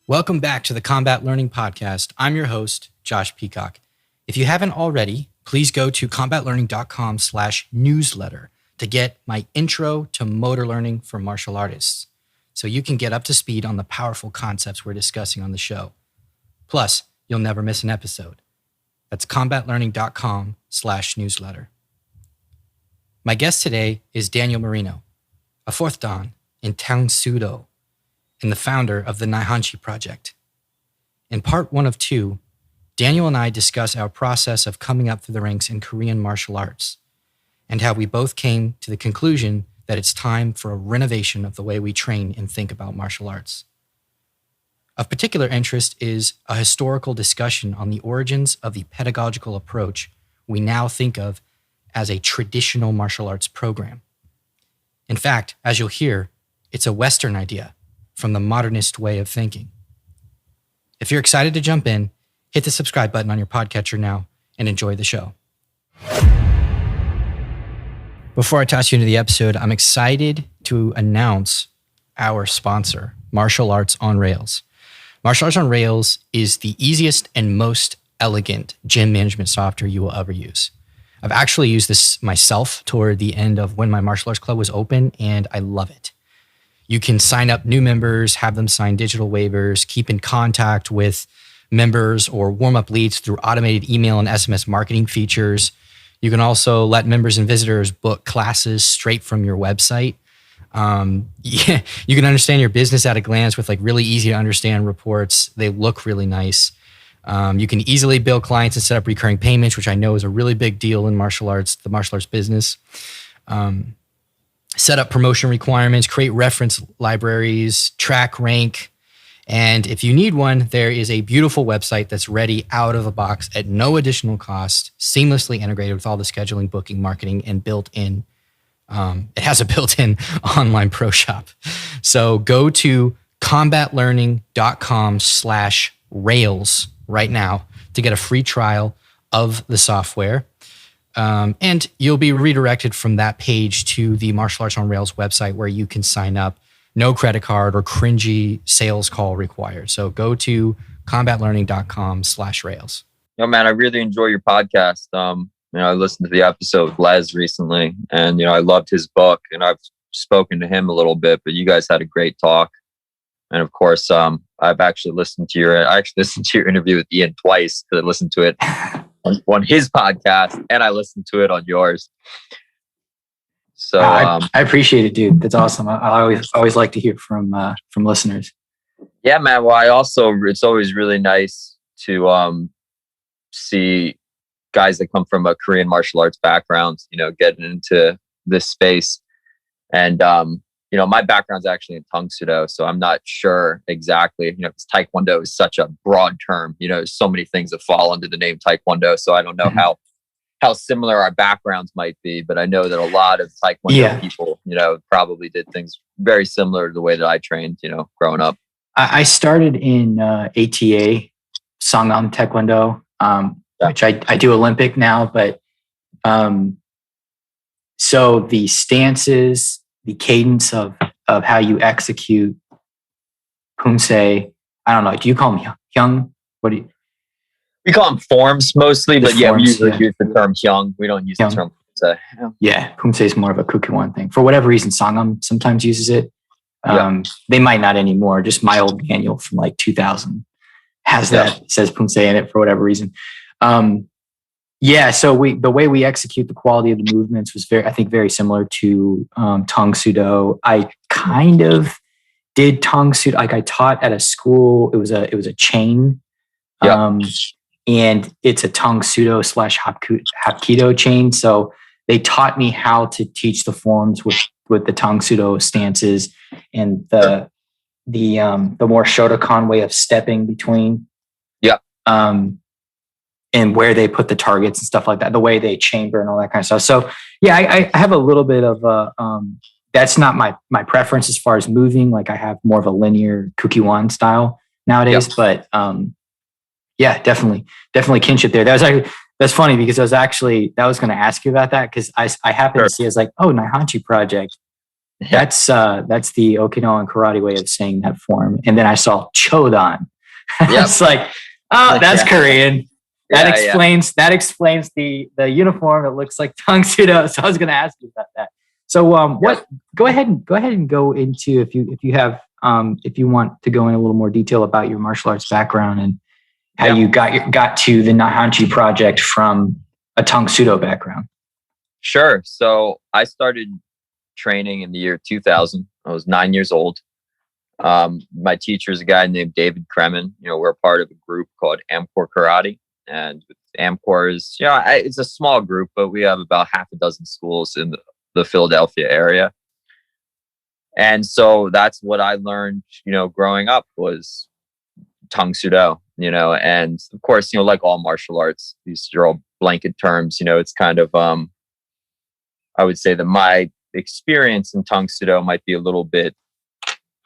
Welcome back to the Combat Learning Podcast. I'm your host, Josh Peacock. If you haven't already, please go to combatlearning.com/newsletter to get my intro to motor learning for martial artists, so you can get up to speed on the powerful concepts we're discussing on the show. Plus, you'll never miss an episode. That's combatlearning.com/newsletter. My guest today is Daniel Marino, a fourth dan in Tang Sudo, and the founder of the Naihanchi Project. In part 1 of 2, Daniel and I discuss our process of coming up through the ranks in Korean martial arts and how we both came to the conclusion that it's time for a renovation of the way we train and think about martial arts. Of particular interest is a historical discussion on the origins of the pedagogical approach we now think of as a traditional martial arts program. In fact, as you'll hear, it's a Western idea from the modernist way of thinking. If you're excited to jump in, hit the subscribe button on your podcatcher now and enjoy the show. Before I toss you into the episode, I'm excited to announce our sponsor, Martial Arts on Rails. Martial Arts on Rails is the easiest and most elegant gym management software you will ever use. I've actually used this myself toward the end of when my martial arts club was open, and I love it. You can sign up new members, have them sign digital waivers, keep in contact with members or warm up leads through automated email and SMS marketing features. You can also let members and visitors book classes straight from your website. You can understand your business at a glance with like really easy to understand reports. They look really nice. You can easily bill clients and set up recurring payments, which I know is a really big deal in martial arts, the martial arts business. Set up promotion requirements, create reference libraries, track rank. And if you need one, there is a beautiful website that's ready out of the box at no additional cost, seamlessly integrated with all the scheduling, booking, marketing, and built in. It has a built-in online pro shop. So go to combatlearning.com/rails right now to get a free trial of the software. And you'll be redirected from that page to the Martial Arts on Rails website where you can sign up. No credit card or cringy sales call required. So go to combatlearning.com/rails. Yo, man, I really enjoy your podcast. I listened to the episode with Les recently, and I loved his book, and I've spoken to him a little bit. But you guys had a great talk, and of course, I've actually listened to your interview with Ian twice because I listened to it on his podcast, and I listened to it on yours. So I appreciate it, dude. That's awesome. I always like to hear from listeners. Yeah, man. Well, it's always really nice to see guys that come from a Korean martial arts background, getting into this space. And my background's actually in tang sudo, so I'm not sure exactly, because taekwondo is such a broad term. There's so many things that fall under the name taekwondo. So I don't know how similar our backgrounds might be, but I know that a lot of taekwondo people, probably did things very similar to the way that I trained, growing up. I started in ATA, Sangam Taekwondo, which I do Olympic now, but so the stances, the cadence of how you execute Pumse, I don't know. Do you call them hyung? What do you? We call them forms mostly, but we usually use the term hyung. We don't use the term Pumse. Yeah, Pumse is more of a Kukiwan thing. For whatever reason, Sangam sometimes uses it. They might not anymore. Just my old manual from like 2000 has that, says Pumse in it for whatever reason. So the way we execute the quality of the movements was very similar to tang sudo. I kind of did tang sudo. Like I taught at a school. It was a chain, and it's a tang sudo / hapkido chain. So they taught me how to teach the forms with the tang sudo stances and the more Shotokan way of stepping between. And where they put the targets and stuff like that, the way they chamber and all that kind of stuff. So I have a little bit of that's not my preference as far as moving. Like I have more of a linear Kukiwan style nowadays, but definitely kinship there. That's funny because I was going to ask you about that because I happened to see, I was like, oh, Naihanchi Project. That's the Okinawan karate way of saying that form. And then I saw Chodan. It's like, oh, that's Korean. That explains the uniform. It looks like tang sudo. So I was going to ask you about that. So go ahead and go into if you want to go in a little more detail about your martial arts background and how you got to the Naihanchi Project from a tang sudo background. Sure. So I started training in the year 2000. I was 9 years old. My teacher is a guy named David Kremen. We're part of a group called Amcor Karate. And Amcor is, it's a small group, but we have about half a dozen schools in the Philadelphia area. And so that's what I learned, growing up was tang sudo, and of course, like all martial arts, these are all blanket terms, it's kind of, I would say that my experience in tang sudo might be a little bit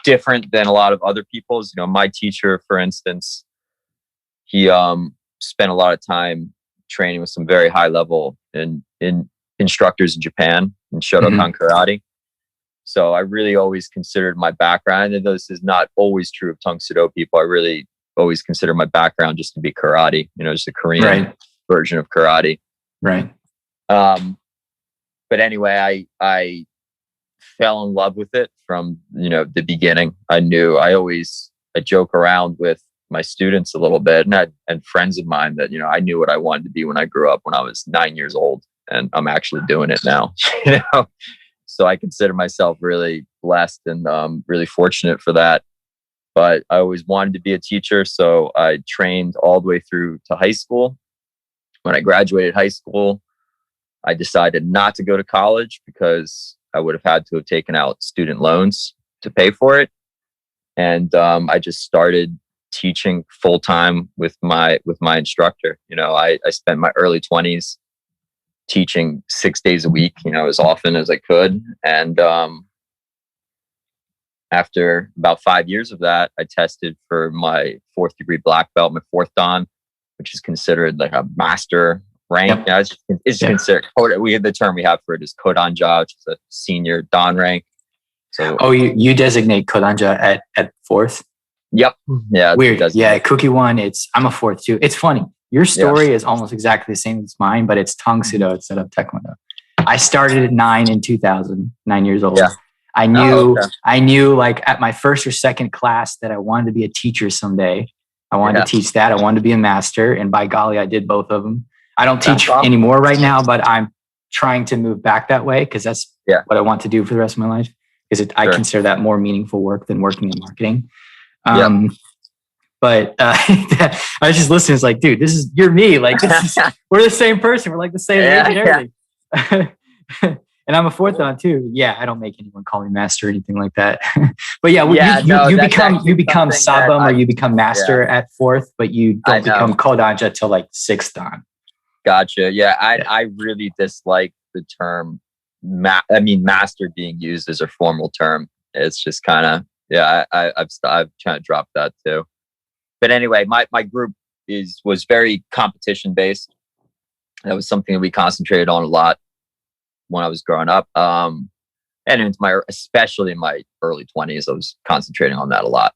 different than a lot of other people's. My teacher, for instance, he spent a lot of time training with some very high level in instructors in Japan in Shotokan karate. So I really always considered my background, and this is not always true of tang sudo people. I really always consider my background just to be karate, just a Korean version of karate. Right. But anyway, I fell in love with it from, the beginning. I joke around with my students a little bit and friends of mine that, I knew what I wanted to be when I grew up when I was 9 years old, and I'm actually doing it now, So I consider myself really blessed and really fortunate for that. But I always wanted to be a teacher. So I trained all the way through to high school. When I graduated high school, I decided not to go to college because I would have had to have taken out student loans to pay for it. And I just started teaching full time with my instructor. I spent my early 20s teaching 6 days a week, as often as I could. And after about 5 years of that, I tested for my 4th degree black belt, my 4th dan, which is considered like a master rank. Yep. It's considered, the term we have for it is Kodanja, which is a senior dan rank. So, you designate Kodanja at 4th? Yep. Yeah. Weird. Yeah. Kuki-1, I'm a 4th too. It's funny. Your story is almost exactly the same as mine, but it's tang sudo instead of taekwondo. I started at 9 years old. Yeah. I knew like at my first or second class that I wanted to be a teacher someday. I wanted to teach that. I wanted to be a master. And by golly, I did both of them. I don't teach anymore right now, but I'm trying to move back that way because that's what I want to do for the rest of my life. Because I consider that more meaningful work than working in marketing. But I was just listening. It's like, dude, you're me. Like, we're the same person. We're like the same age and everything. And I'm a 4th dan too. Yeah, I don't make anyone call me master or anything like that. But you become sabum or you become master at 4th, but you don't become kodanja till like 6th dan. Gotcha. Yeah, I really dislike the term. Master being used as a formal term. It's just kind of I've kind of dropped that too. But anyway, my group was very competition based. That was something that we concentrated on a lot when I was growing up. And especially in my early 20s, I was concentrating on that a lot.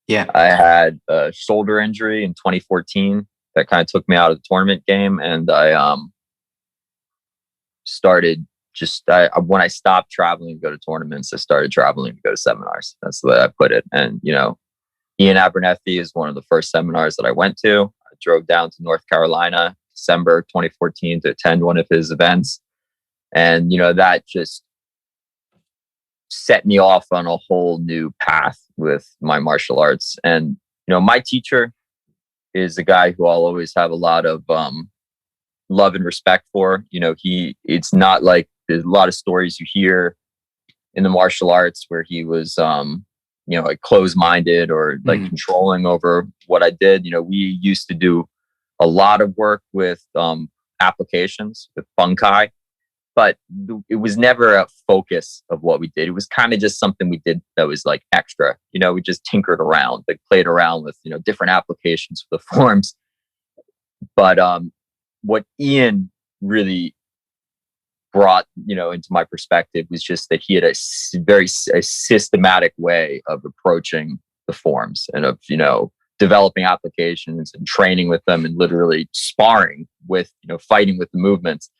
Yeah. I had a shoulder injury in 2014 that kind of took me out of the tournament game. And I started when I stopped traveling to go to tournaments, I started traveling to go to seminars. That's the way I put it. And, Ian Abernethy is one of the first seminars that I went to. I drove down to North Carolina, December 2014 to attend one of his events. And, that just set me off on a whole new path with my martial arts. And, my teacher is a guy who I'll always have a lot of love and respect for. It's not like there's a lot of stories you hear in the martial arts where he was, like closed-minded or like controlling over what I did. We used to do a lot of work with applications with bunkai, but it was never a focus of what we did. It was kind of just something we did that was like extra. We just tinkered around, like played around with, different applications for the forms. But what Ian really brought, into my perspective was just that he had a systematic way of approaching the forms and of, developing applications and training with them and literally sparring with, fighting with the movements.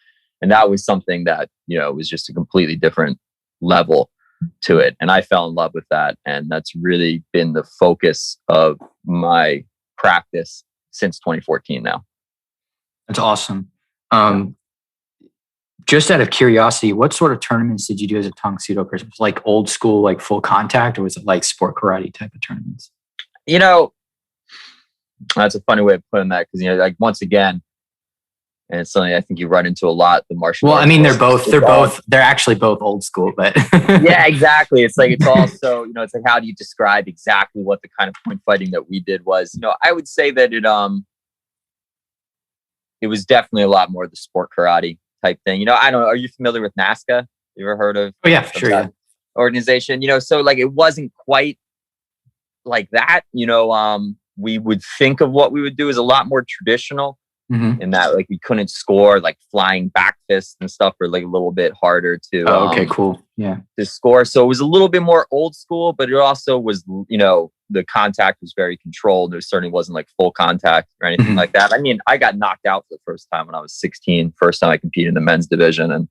And that was something that, was just a completely different level to it. And I fell in love with that. And that's really been the focus of my practice since 2014 now. That's awesome. Just out of curiosity, what sort of tournaments did you do as a Tang Sudo person? Was it like old school, like full contact, or was it like sport karate type of tournaments? That's a funny way of putting that because, like once again, and it's something I think you run into a lot, the martial arts. Well, I mean, they're actually both old school, but yeah, exactly. It's like, it's also, it's like, how do you describe exactly what the kind of point fighting that we did was? I would say that it was definitely a lot more of the sport karate type thing. I don't know. Are you familiar with NASCA? You ever heard of? Oh yeah, sure. Yeah. Organization, so like, it wasn't quite like that, we would think of what we would do as a lot more traditional in that, like, we couldn't score like flying back fists and stuff were like a little bit harder to okay, cool. Yeah. To score. So it was a little bit more old school, but it also was, the contact was very controlled. It certainly wasn't like full contact or anything like that. I mean, I got knocked out for the first time when I was 16, first time I competed in the men's division and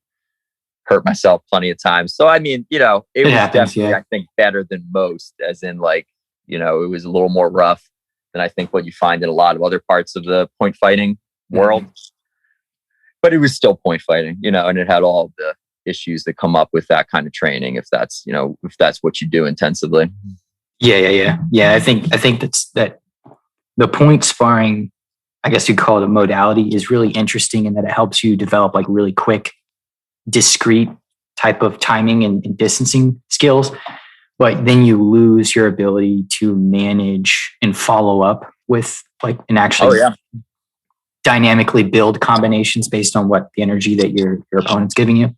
hurt myself plenty of times. So, I mean, it was definitely, I think, better than most, as in like, it was a little more rough than I think what you find in a lot of other parts of the point fighting world. But it was still point fighting, and it had all the issues that come up with that kind of training, if that's what you do intensively. Yeah. I think that the point sparring, I guess you'd call it a modality, is really interesting in that it helps you develop like really quick, discrete type of timing and distancing skills. But then you lose your ability to manage and follow up with like and actually dynamically build combinations based on what the energy that your opponent's giving you.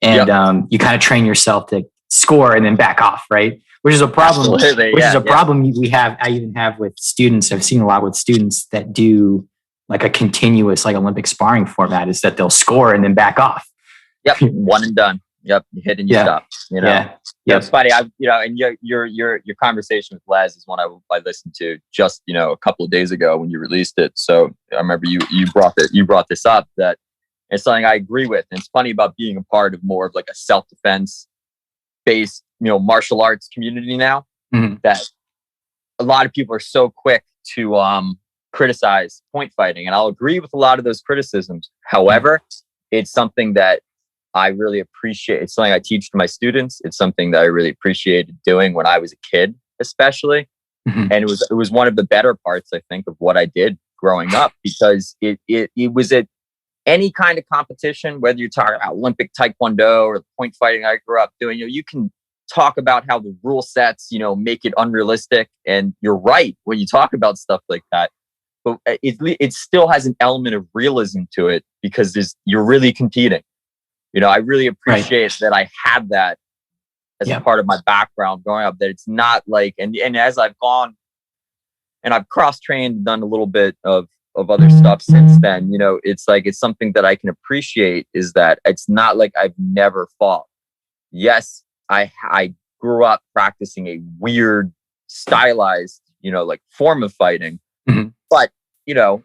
And you kind of train yourself to score and then back off, right? Which is a problem. Problem we have. I even have with students. I've seen a lot with students that do like a continuous like Olympic sparring format, is that they'll score and then back off. Yep, one and done. Yep, you hit and you stop. It's funny. And your conversation with Les is one I listened to just a couple of days ago when you released it. So I remember you brought this up, that it's something I agree with. And it's funny about being a part of more of like a self-defense based martial arts community now, that a lot of people are so quick to criticize point fighting, and I'll agree with a lot of those criticisms. However, it's something that I really appreciate. It's something I teach to my students. It's something that I really appreciated doing when I was a kid, especially. And it was one of the better parts, I think, of what I did growing up, because it was at any kind of competition, whether you're talking about Olympic Taekwondo or point fighting I grew up doing, you can talk about how the rule sets, make it unrealistic. And you're right when you talk about stuff like that. But it still has an element of realism to it, because you're really competing. I really appreciate that I had that as a part of my background growing up, that it's not like, and as I've gone and I've cross-trained, done a little bit of other stuff since then, it's like, it's something that I can appreciate, is that it's not like I've never fought. Yes, I grew up practicing a weird, stylized, like form of fighting, but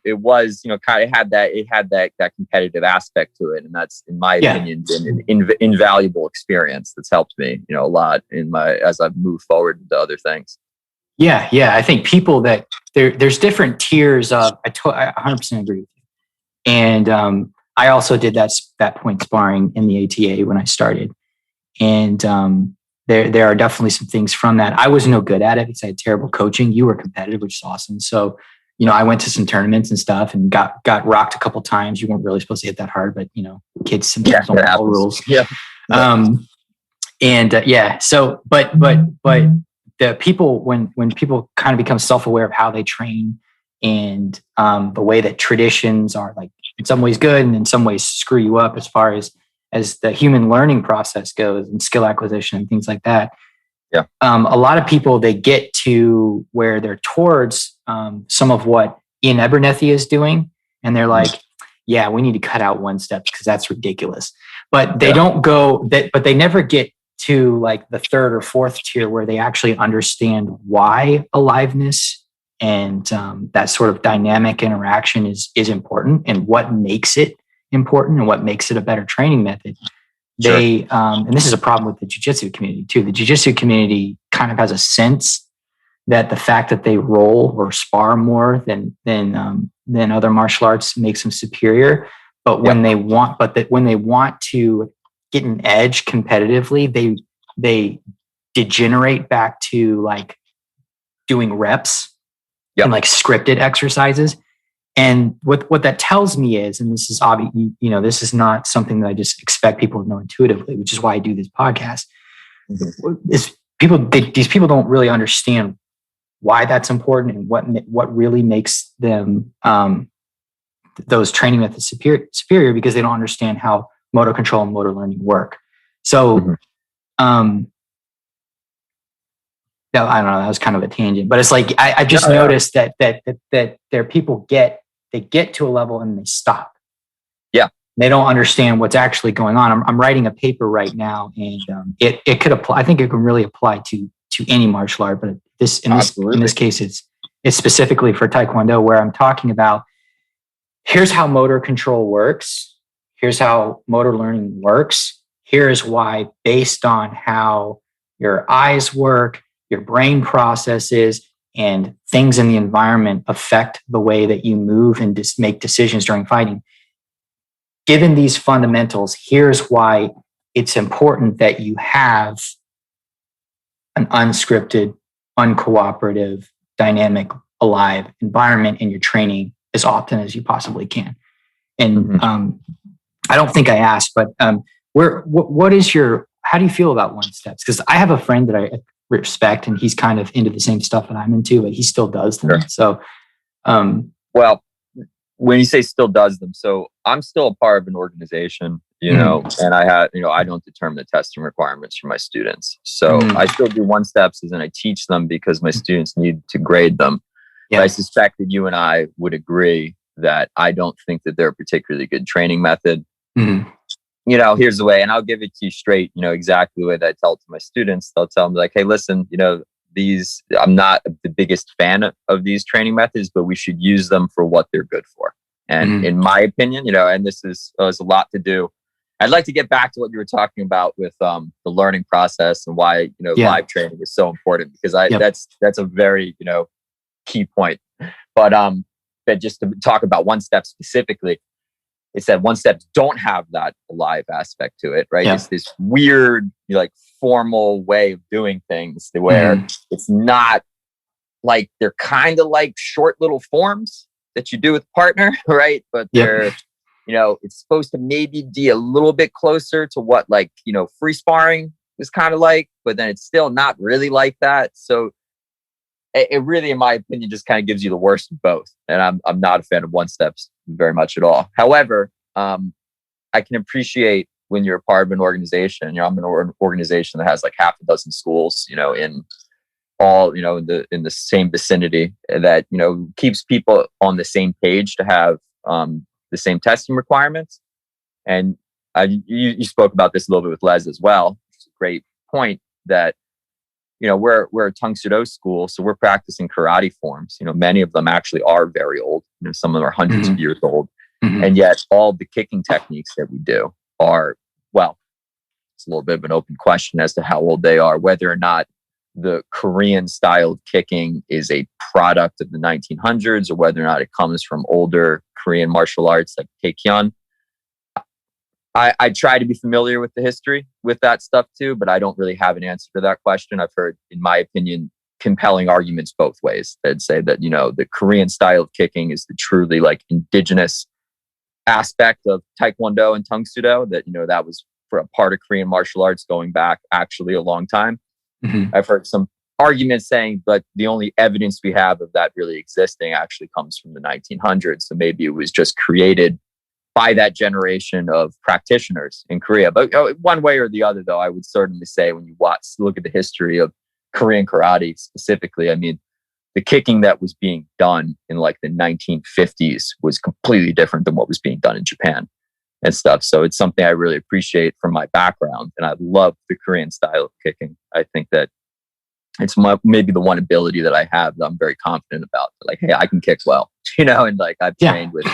it was, kind of had that competitive aspect to it. And that's, in my opinion, been an invaluable experience that's helped me, a lot as I've moved forward into other things. Yeah. I think people that there's different tiers of, I 100% agree with you. And I also did that point sparring in the ATA when I started. And there are definitely some things from that. I was no good at it because I had terrible coaching. You were competitive, which is awesome. So, I went to some tournaments and stuff and got rocked a couple times. You weren't really supposed to hit that hard, but kids sometimes don't follow rules. Yeah. So, but the people, when people kind of become self-aware of how they train and the way that traditions are like in some ways good and in some ways screw you up as far as the human learning process goes and skill acquisition and things like that. Yeah. A lot of people, they get to where they're towards some of what Ian Abernethy is doing. And they're like, yeah, we need to cut out one step because that's ridiculous. but they don't go that, but they never get to like the third or fourth tier where they actually understand why aliveness and that sort of dynamic interaction is important and what makes it important and what makes it a better training method. Sure. They and this is a problem with the jiu-jitsu community too. The jiu-jitsu community kind of has a sense that the fact that they roll or spar more than other martial arts makes them superior. But when they want, when they want to get an edge competitively, they degenerate back to like doing reps and like scripted exercises. And what that tells me is, and this is obvious, this is not something that I just expect people to know intuitively, which is why I do this podcast. Is these people don't really understand why that's important and what really makes them those training methods superior, because they don't understand how motor control and motor learning work. So, I don't know, that was kind of a tangent, but it's like I just noticed that there people get to a level and they stop. Yeah, they don't understand what's actually going on. I'm writing a paper right now, and it could apply. I think it can really apply to any martial art, but in this case, it's specifically for Taekwondo, where I'm talking about here's how motor control works. Here's how motor learning works. Here's why, based on how your eyes work, your brain processes, and things in the environment affect the way that you move and make decisions during fighting. Given these fundamentals, here's why it's important that you have an unscripted, uncooperative, dynamic, alive environment in your training as often as you possibly can. And I don't think I asked, but how do you feel about one steps? Because I have a friend that I respect, and he's kind of into the same stuff that I'm into, but he still does them. Sure. So, well, when you say still does them, so I'm still a part of an organization, and I don't determine the testing requirements for my students. So I still do one steps, and I teach them because my students need to grade them. Yeah. But I suspect that you and I would agree that I don't think that they're a particularly good training method. Here's the way, and I'll give it to you straight, exactly the way that I tell it to my students. They'll tell them like, hey, listen, I'm not the biggest fan of these training methods, but we should use them for what they're good for. And in my opinion, and this is there's a lot to do. I'd like to get back to what you were talking about with the learning process and why, live training is so important, because that's a very, key point. But just to talk about one step specifically, it's that one steps don't have that alive aspect to it, right? Yeah. It's this weird, formal way of doing things where it's not like, they're kind of like short little forms that you do with partner, right? But they're, it's supposed to maybe be a little bit closer to what free sparring is kind of like, but then it's still not really like that. So it really, in my opinion, just kind of gives you the worst of both. And I'm not a fan of one steps very much at all. However, I can appreciate when you're a part of an organization. I'm in an organization that has like half a dozen schools, in all, in the same vicinity, that, keeps people on the same page to have the same testing requirements. And you spoke about this a little bit with Les as well. It's a great point that, we're a Tang Soo school, so we're practicing karate forms. Many of them actually are very old. Some of them are hundreds of years old. And yet all the kicking techniques that we do are, well, it's a little bit of an open question as to how old they are, whether or not the Korean style of kicking is a product of the 1900s or whether or not it comes from older Korean martial arts like Taekyon. I try to be familiar with the history with that stuff too, but I don't really have an answer to that question. I've heard, in my opinion, compelling arguments both ways that say that, the Korean style of kicking is the truly indigenous aspect of Taekwondo and Tang Soo Do, that, that was for a part of Korean martial arts going back actually a long time. I've heard some arguments saying, but the only evidence we have of that really existing actually comes from the 1900s. So maybe it was just created by that generation of practitioners in Korea. But one way or the other, though, I would certainly say when you look at the history of Korean karate specifically, I mean, the kicking that was being done in the 1950s was completely different than what was being done in Japan. and stuff. So it's something I really appreciate from my background. And I love the Korean style of kicking. I think that it's maybe the one ability that I have that I'm very confident about. Like, hey, I can kick well, and like I've trained with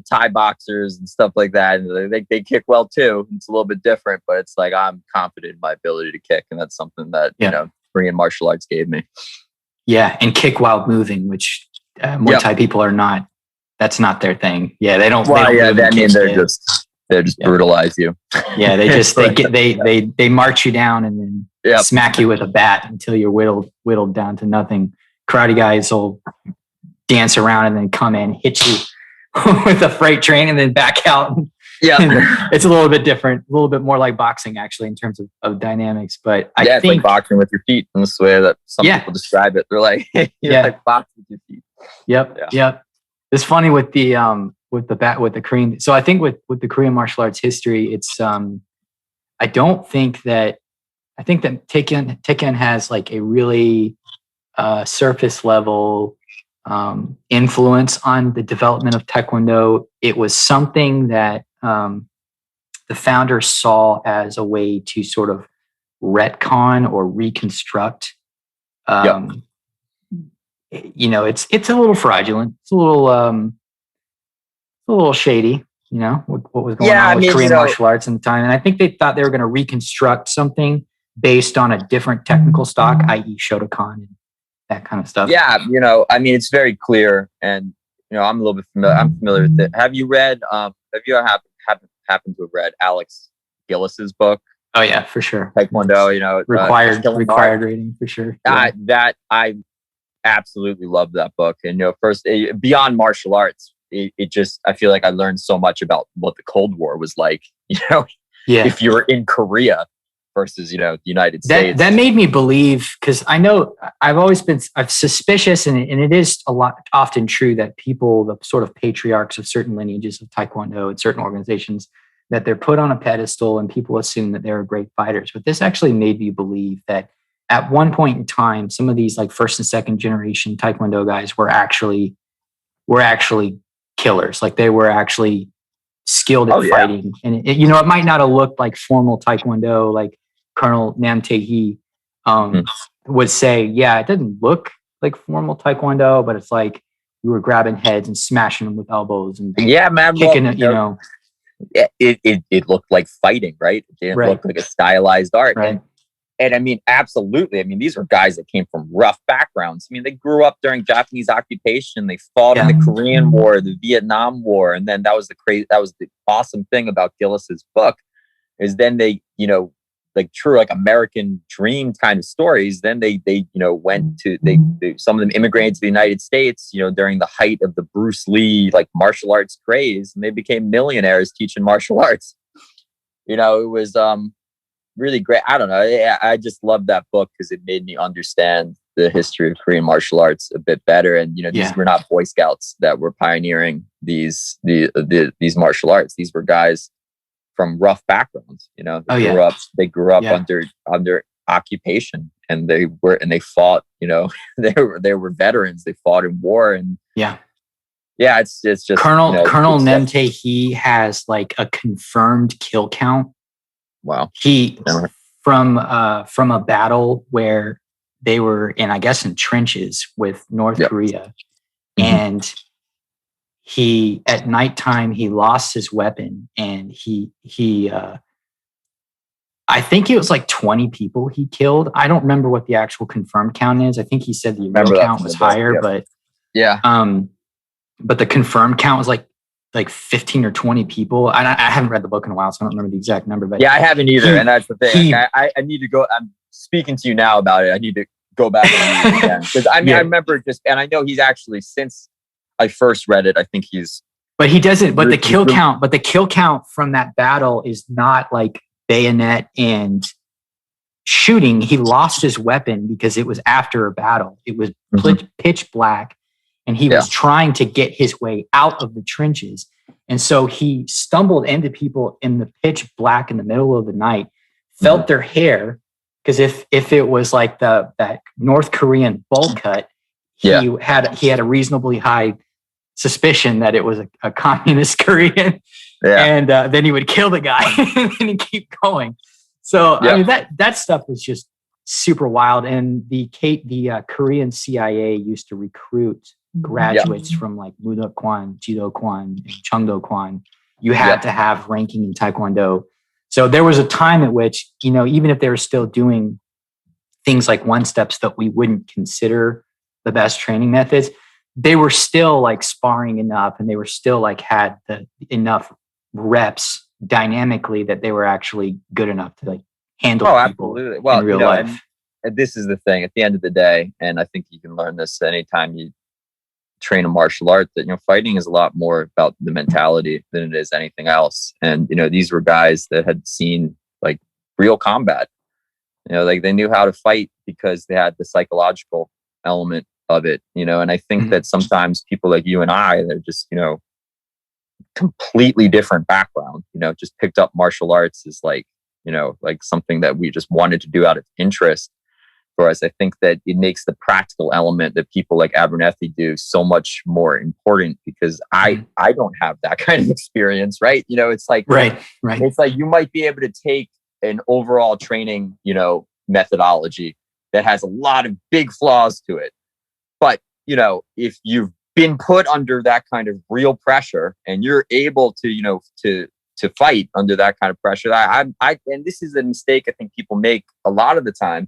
Thai boxers and stuff like that. And they kick well too. It's a little bit different, but it's like, I'm confident in my ability to kick. And that's something that, Korean martial arts gave me. Yeah. And kick while moving, which Muay Thai people are not, that's not their thing. Yeah. They don't. Well, they just brutalize you. Yeah. They just, they march you down and then smack you with a bat until you're whittled down to nothing. Karate guys will dance around and then come in, hit you with a freight train and then back out. Yeah. It's a little bit different, a little bit more like boxing actually in terms of dynamics. But I think it's like boxing with your feet in this way that some people describe it. They're like, like box with your feet. Yep. It's funny with the Korean. So I think with the Korean martial arts history, it's I think that Tekken has like a really surface level influence on the development of Taekwondo. It was something that the founders saw as a way to sort of retcon or reconstruct. It's a little fraudulent. It's a little shady. What was going on with Korean martial arts in the time, and I think they thought they were going to reconstruct something based on a different technical stock, i.e., Shotokan and that kind of stuff. Yeah, it's very clear, and I'm a little bit familiar. I'm familiar with it. Have you read? Have you happened to have read Alex Gillis's book? Oh yeah, for sure. Taekwondo, required reading for sure. Yeah. That I absolutely love that book, and first beyond martial arts, it just I feel like I learned so much about what the Cold War was like. If you were in Korea versus the United States. That made me believe, because I know I'm suspicious, and it is often true that people, the sort of patriarchs of certain lineages of Taekwondo and certain organizations, that they're put on a pedestal and people assume that they're great fighters. But this actually made me believe that at one point in time, some of these like first and second generation Taekwondo guys were actually killers. Like they were actually skilled at fighting. And it might not have looked like formal Taekwondo, like Colonel Nam Tae-hee would say, it doesn't look like formal Taekwondo, but it's like we were grabbing heads and smashing them with elbows and kicking it, It looked like fighting, right? It didn't look like a stylized art. Right. And absolutely. These were guys that came from rough backgrounds. They grew up during Japanese occupation. They fought in the Korean War, the Vietnam War. And then that was the awesome thing about Gillis's book is then they, like true, like American dream kind of stories. Then they went to, some of them immigrated to the United States, during the height of the Bruce Lee, like martial arts craze. And they became millionaires teaching martial arts. It was, really great. I don't know. I just love that book because it made me understand the history of Korean martial arts a bit better. And these were not Boy Scouts that were pioneering these martial arts. These were guys from rough backgrounds. They grew up under occupation, and they fought. They were veterans. They fought in war, and it's just Colonel Nem Tae-hee has like a confirmed kill count. Wow. He from a battle where they were in trenches with North Korea, and he at nighttime he lost his weapon, and he I think it was like 20 people he killed. I don't remember what the actual confirmed count is. I think he said the real count was higher, but the confirmed count was like 15 or 20 people. I haven't read the book in a while, so I don't remember the exact number. But I haven't either, and that's the thing. I need to go. I'm speaking to you now about it. I need to go back and read it again because I remember and I know he's actually since I first read it. I think he's. But he doesn't. But the kill count. But the kill count from that battle is not like bayonet and shooting. He lost his weapon because it was after a battle. It was pitch black. And he was trying to get his way out of the trenches. And so he stumbled into people in the pitch black in the middle of the night, felt their hair, because if it was like that North Korean bowl cut, he had a reasonably high suspicion that it was a communist Korean. And then he would kill the guy and then he'd keep going. So I mean that stuff was just super wild. And the Korean CIA used to recruit graduates from like Mudo Kwan, Jido Kwan, and Chungdo Kwan. You had to have ranking in Taekwondo. So there was a time at which, you know, even if they were still doing things like one steps that we wouldn't consider the best training methods, they were still like sparring enough, and they were still like had enough reps dynamically that they were actually good enough to like handle people in real life. And this is the thing at the end of the day, and I think you can learn this anytime you train a martial art, that, you know, fighting is a lot more about the mentality than it is anything else. And, you know, these were guys that had seen like real combat, you know, like they knew how to fight because they had the psychological element of it, you know. And I think that sometimes people like you and I, they're just, you know, completely different background, you know, just picked up martial arts is like, you know, like something that we just wanted to do out of interest. For us, I think that it makes the practical element that people like Abernethy do so much more important, because I don't have that kind of experience, right? You know, it's like, right. It's like you might be able to take an overall training, you know, methodology that has a lot of big flaws to it. But, you know, if you've been put under that kind of real pressure and you're able to, you know, to fight under that kind of pressure, and this is a mistake I think people make a lot of the time.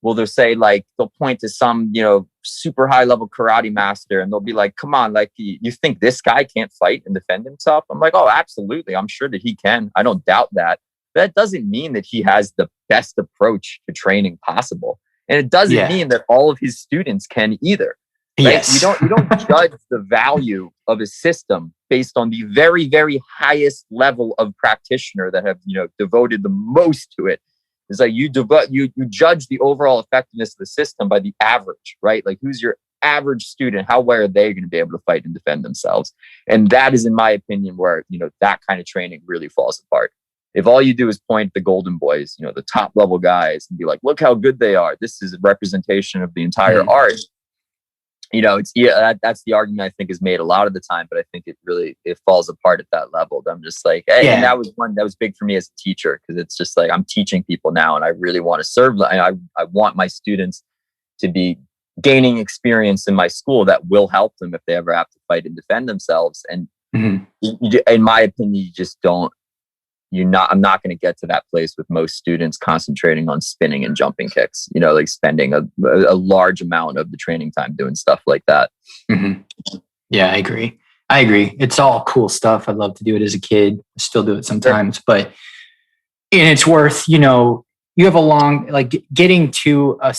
Well, they'll say, like, they'll point to some, you know, super high level karate master, and they'll be like, come on, like, you think this guy can't fight and defend himself? I'm like, oh, absolutely. I'm sure that he can. I don't doubt that. That doesn't mean that he has the best approach to training possible. And it doesn't mean that all of his students can either. Right? Yes. You don't judge the value of a system based on the very, very highest level of practitioner that have, you know, devoted the most to it. It's like you judge the overall effectiveness of the system by the average, right? Like, who's your average student? How well are they going to be able to fight and defend themselves? And that is, in my opinion, where, you know, that kind of training really falls apart. If all you do is point at the golden boys, you know, the top level guys, and be like, look how good they are, this is a representation of the entire art. You know, that's the argument I think is made a lot of the time, but I think it falls apart at that level. I'm just like, hey, and that was one that was big for me as a teacher, because it's just like, I'm teaching people now, and I really want to serve them. I want my students to be gaining experience in my school that will help them if they ever have to fight and defend themselves. And in my opinion, you just don't. I'm not going to get to that place with most students concentrating on spinning and jumping kicks, you know, like spending a large amount of the training time doing stuff like that. Yeah, I agree. It's all cool stuff. I love to do it as a kid. I still do it sometimes, and it's worth, you know, you have a long, like, getting to a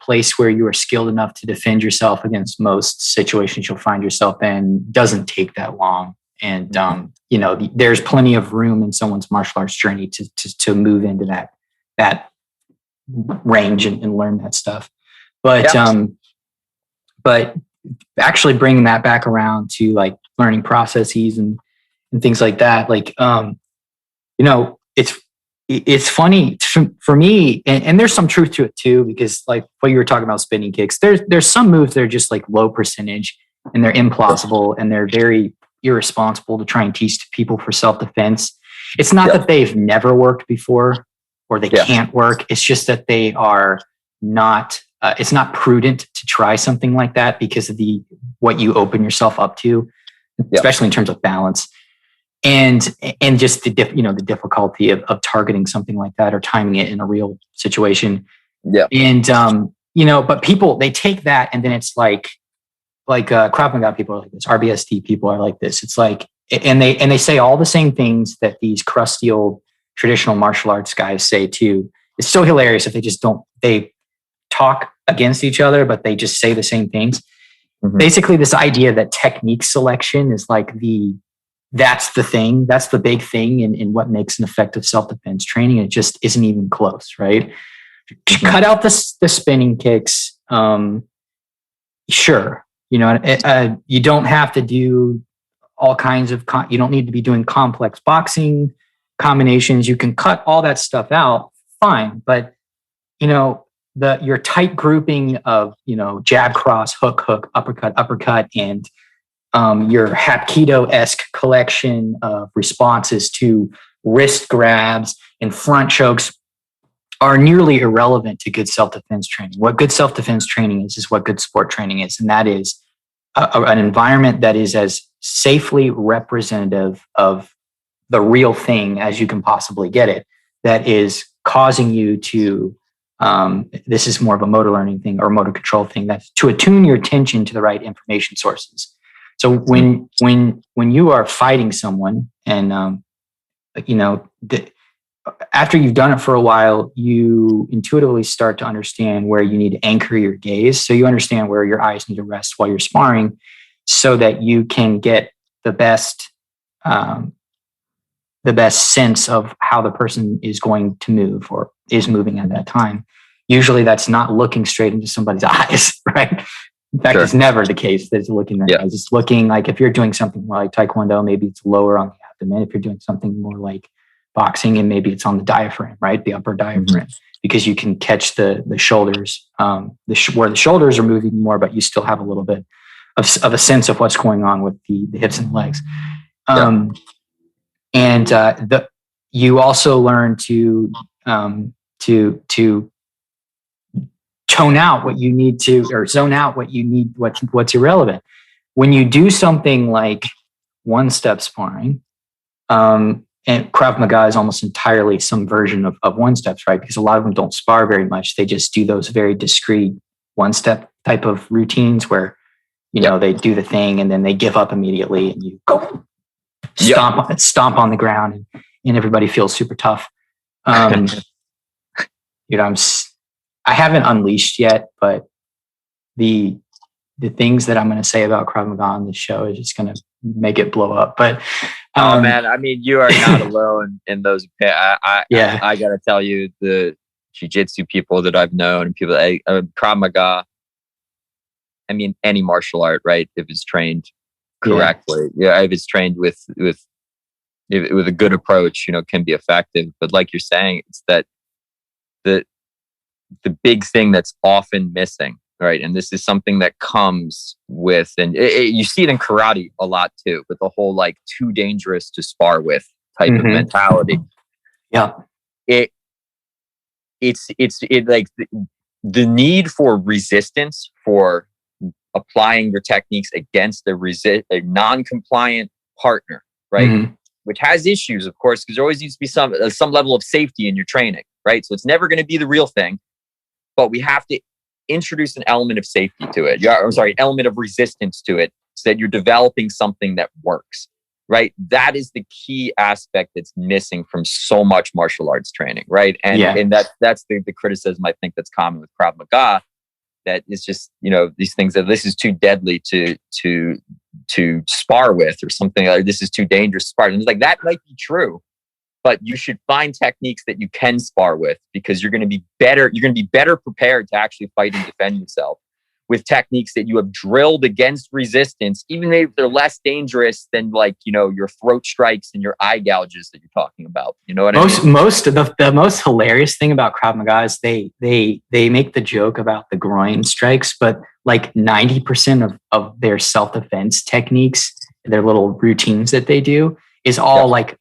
place where you are skilled enough to defend yourself against most situations you'll find yourself in doesn't take that long. And, you know, there's plenty of room in someone's martial arts journey to move into that range and learn that stuff. But actually bringing that back around to like learning processes and things like that, like, you know, it's funny for me, and there's some truth to it too, because like what you were talking about, spinning kicks, there's some moves that are just like low percentage and they're implausible and they're very irresponsible to try and teach to people for self-defense. It's not that they've never worked before or they can't work. It's just that they are not, it's not prudent to try something like that because of what you open yourself up to, especially in terms of balance and just the difficulty of targeting something like that or timing it in a real situation. Yeah. And, you know, but people, they take that and then it's like Krav Maga people are like this, RBST people are like this. It's like, and they say all the same things that these crusty old traditional martial arts guys say too. It's so hilarious if they talk against each other, but they just say the same things. Basically this idea that technique selection is like that's the big thing in what makes an effective self-defense training. It just isn't even close, right? Cut out the spinning kicks. Sure. You know, you don't have to do all kinds of, you don't need to be doing complex boxing combinations. You can cut all that stuff out, fine. But, you know, your tight grouping of, you know, jab, cross, hook, uppercut, and your Hapkido-esque collection of responses to wrist grabs and front chokes are nearly irrelevant to good self-defense training. What good self-defense training is what good sport training is. And that is an environment that is as safely representative of the real thing as you can possibly get it, that is causing you to, this is more of a motor learning thing or motor control thing, that's to attune your attention to the right information sources. So when you are fighting someone and, after you've done it for a while, you intuitively start to understand where you need to anchor your gaze. So you understand where your eyes need to rest while you're sparring so that you can get the best sense of how the person is going to move or is moving at that time. Usually that's not looking straight into somebody's eyes, right? In fact, It's never the case that it's looking in their eyes. It's looking like if you're doing something more like Taekwondo, maybe it's lower on the abdomen. If you're doing something more like boxing, and maybe it's on the diaphragm, right? The upper diaphragm, because you can catch the shoulders, where the shoulders are moving more, but you still have a little bit of a sense of what's going on with the hips and legs. You also learn to tone out what you need to, or zone out what you need, what's irrelevant. When you do something like one-step sparring, and Krav Maga is almost entirely some version of one-steps, right? Because a lot of them don't spar very much. They just do those very discrete one-step type of routines where, they do the thing and then they give up immediately and you go stomp on the ground and everybody feels super tough. I haven't unleashed yet, but the things that I'm going to say about Krav Maga on this show is just going to make it blow up. But oh man, I mean, you are not alone in those. I got to tell you, the jiu-jitsu people that I've known and people that Krav Maga, I mean, any martial art, right? If it's trained correctly, if it's trained with a good approach, can be effective. But like you're saying, it's that the big thing that's often missing, right? And this is something that comes with, and you see it in karate a lot too, with the whole like too dangerous to spar with type of mentality. Yeah. It's like the need for resistance, for applying your techniques against a non-compliant partner, right? Which has issues, of course, because there always needs to be some level of safety in your training, right? So it's never going to be the real thing, but we have to introduce an element of safety to it. Element of resistance to it, so that you're developing something that works, right? That is the key aspect that's missing from so much martial arts training, right? And that's the criticism I think that's common with Krav Maga, that it's just, these things that this is too deadly to spar with, or something like this is too dangerous to spar. And it's like, that might be true, but you should find techniques that you can spar with, because you're going to be better. You're going to be better prepared to actually fight and defend yourself with techniques that you have drilled against resistance, even if they're less dangerous than your throat strikes and your eye gouges that you're talking about. You know what I mean? The most hilarious thing about Krav Maga is they make the joke about the groin strikes, but like 90% of their self-defense techniques, their little routines that they do, is all like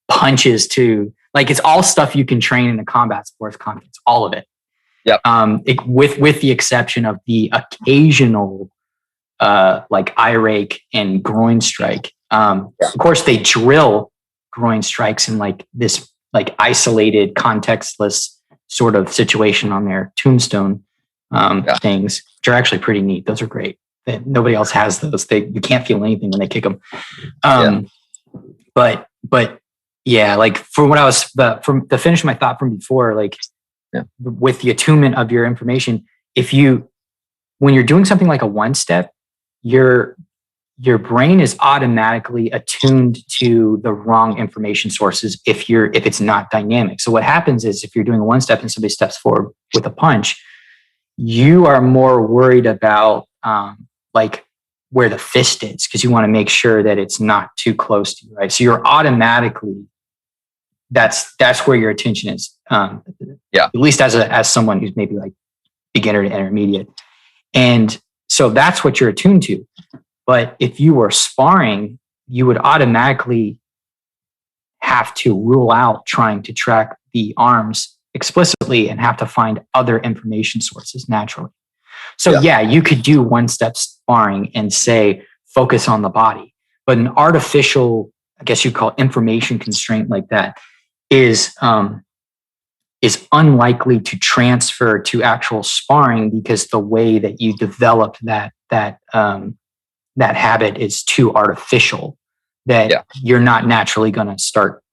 punches to, like, it's all stuff you can train in a combat sports context, all of it. Yep. With the exception of the occasional like eye rake and groin strike. Of course, they drill groin strikes in like this like isolated, contextless sort of situation on their tombstone things, which are actually pretty neat. Those are great. Nobody else has those. You can't feel anything when they kick them. But yeah, like for what I was to finish my thought from before, like. Yeah. With the attunement of your information, when you're doing something like a one-step, your brain is automatically attuned to the wrong information sources if it's not dynamic. So what happens is, if you're doing a one-step and somebody steps forward with a punch, you are more worried about like where the fist is, because you want to make sure that it's not too close to you, right? So you're automatically, that's where your attention is. At least as someone who's maybe like beginner to intermediate. And so that's what you're attuned to. But if you were sparring, you would automatically have to rule out trying to track the arms explicitly and have to find other information sources naturally. So you could do one-step sparring and say, focus on the body. But an artificial, I guess you'd call information constraint like that is unlikely to transfer to actual sparring, because the way that you developed that habit is too artificial, that you're not naturally going to start,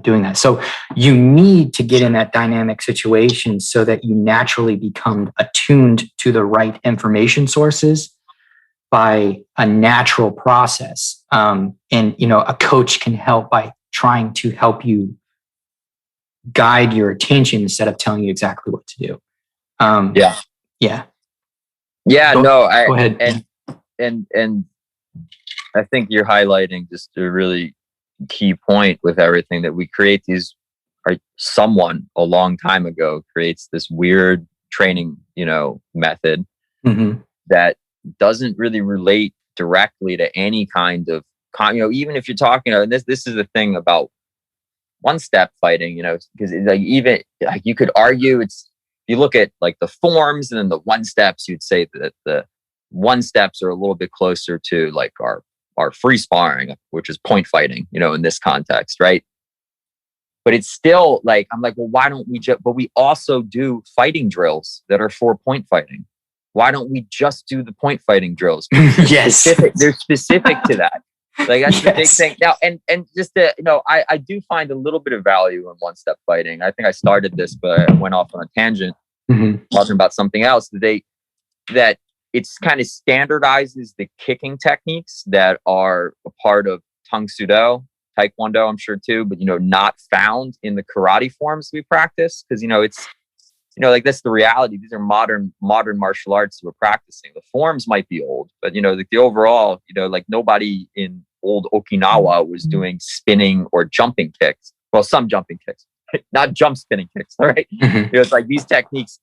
doing that. So you need to get in that dynamic situation so that you naturally become attuned to the right information sources by a natural process. And a coach can help by trying to help you guide your attention instead of telling you exactly what to do. Go ahead. And I think you're highlighting just a really key point with everything, that we create these, or someone a long time ago creates this weird training, method that doesn't really relate directly to any kind of, even if you're talking, and this is the thing about one-step fighting, because you could argue you look at like the forms and then the one steps, you'd say that the one steps are a little bit closer to like our free sparring, which is point fighting, in this context, right? But it's still like, I'm like, well, why don't we but we also do fighting drills that are for point fighting. Why don't we just do the point fighting drills? Yes. They're specific to that. Like that's the big thing. Now, and just to, I do find a little bit of value in one-step fighting. I think I started this, but I went off on a tangent talking about something else. That it's kind of standardizes the kicking techniques that are a part of Tang Sudo, Taekwondo, I'm sure too, but not found in the karate forms we practice, because it's like that's the reality. These are modern martial arts we're practicing. The forms might be old, but the overall, like nobody in old Okinawa was doing spinning or jumping kicks. Well, some jumping kicks, not jump spinning kicks. All right. It's like these techniques,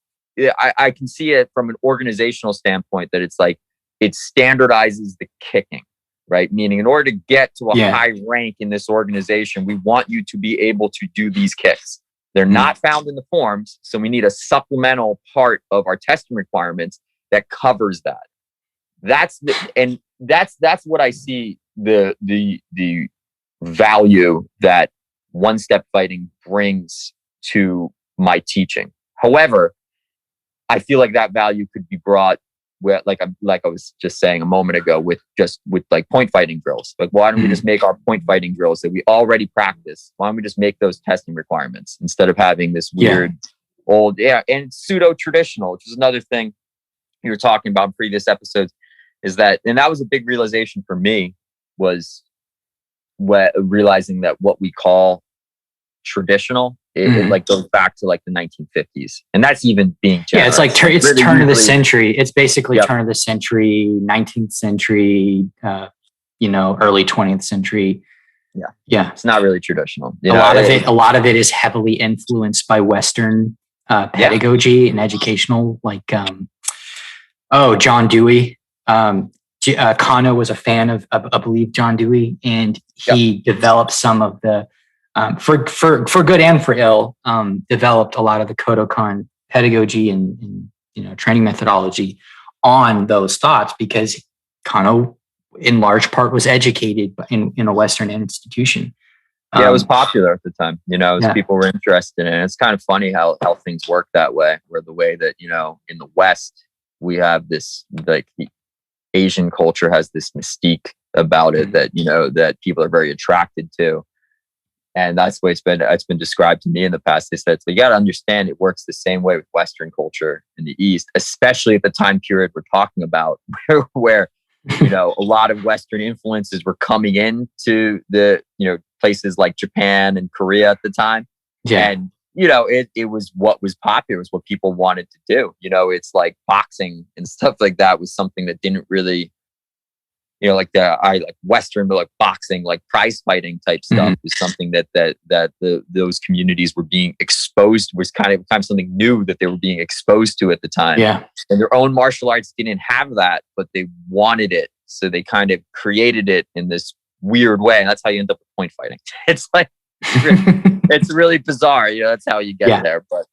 I can see it from an organizational standpoint that it's like it standardizes the kicking, right? Meaning in order to get to a high rank in this organization, we want you to be able to do these kicks. They're not found in the forms, so we need a supplemental part of our testing requirements that covers that. That's what I see the value that one-step fighting brings to my teaching. However, I feel like that value could be brought with, like I was just saying a moment ago, with like point fighting drills. Like, why don't we just make our point fighting drills that we already practice? Why don't we just make those testing requirements instead of having this weird old, and pseudo traditional, which is another thing you were talking about in previous episodes, is that, and that was a big realization for me, was realizing that what we call traditional, it like goes back to like the 1950s, and that's even being generous. It's like it's turn of the century. It's basically turn of the century, 19th century, early 20th century. It's not really traditional. A lot of it is heavily influenced by Western pedagogy and educational, like John Dewey. Kano was a fan of, I believe, John Dewey, and he developed some of the, for good and for ill, developed a lot of the Kodokan pedagogy and training methodology on those thoughts, because Kano, in large part, was educated in a Western institution. It was popular at the time. People were interested in it. It's kind of funny how things work that way, where the way that in the West we have this, like, the Asian culture has this mystique about it that that people are very attracted to. And that's the way it's been described to me in the past. They said, so you got to understand, it works the same way with Western culture in the East, especially at the time period we're talking about, where a lot of Western influences were coming into the places like Japan and Korea at the time. And it was what was popular, was what people wanted to do. It's like boxing and stuff like that was something that didn't really, like Western, but like boxing, like prize fighting type stuff was something that those communities were being exposed, was kind of something new that they were being exposed to at the time. And their own martial arts didn't have that, but they wanted it So they kind of created it in this weird way. And that's how you end up with point fighting. It's like, it's really bizarre. That's how you get there. But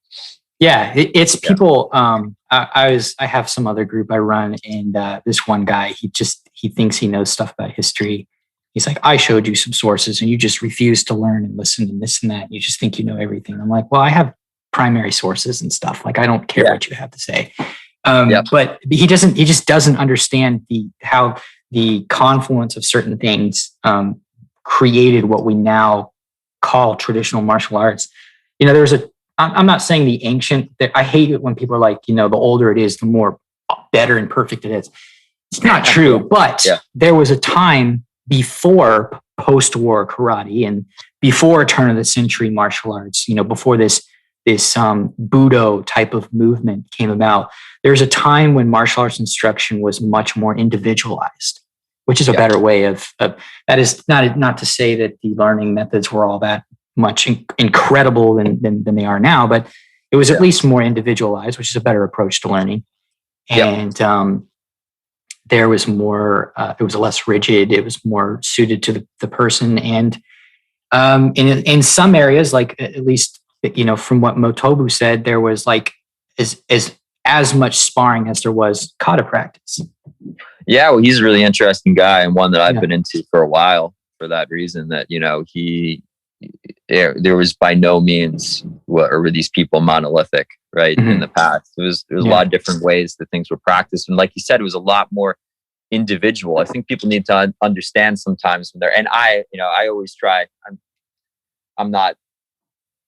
it's people. I have some other group I run, and this one guy, he thinks he knows stuff about history. He's like, I showed you some sources and you just refuse to learn and listen and this and that. You just think you know everything. I'm like, well, I have primary sources and stuff. Like, I don't care what you have to say. But he just doesn't understand how the confluence of certain things created what we now call traditional martial arts. I'm not saying the ancient, that I hate it when people are like, the older it is, the more better and perfect it is. It's not true, but there was a time before post-war karate and before turn of the century martial arts, before this Budo type of movement came about, there's a time when martial arts instruction was much more individualized, which is a better way of that is not to say that the learning methods were all that much incredible than they are now, but it was at least more individualized, which is a better approach to learning. And there was more, it was less rigid. It was more suited to the person. And in some areas, like at least, from what Motobu said, there was like as much sparring as there was kata practice. Yeah, well, he's a really interesting guy and one that I've been into for a while for that reason that, there was by no means were these people monolithic, right? In the past, there was a lot of different ways that things were practiced. And like you said, it was a lot more individual. I think people need to understand sometimes when they're, and I always try, I'm not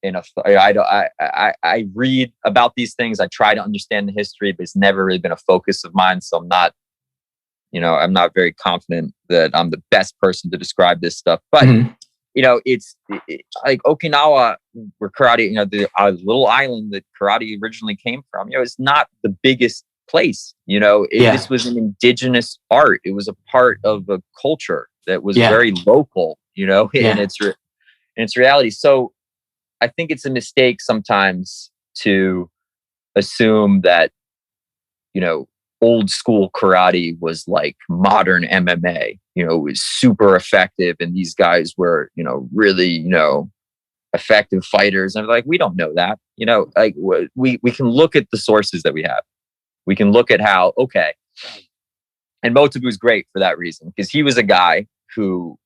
in I read about these things. I try to understand the history, but it's never really been a focus of mine. So I'm not very confident that I'm the best person to describe this stuff, but it's like Okinawa, where karate, the little island that karate originally came from, it's not the biggest place, this was an indigenous art. It was a part of a culture that was very local, in its reality. So I think it's a mistake sometimes to assume that, old school karate was like modern MMA, it was super effective. And these guys were, really, effective fighters. And like, we don't know that, like we can look at the sources that we have. We can look at how, and Motobu's great for that reason, because he was a guy who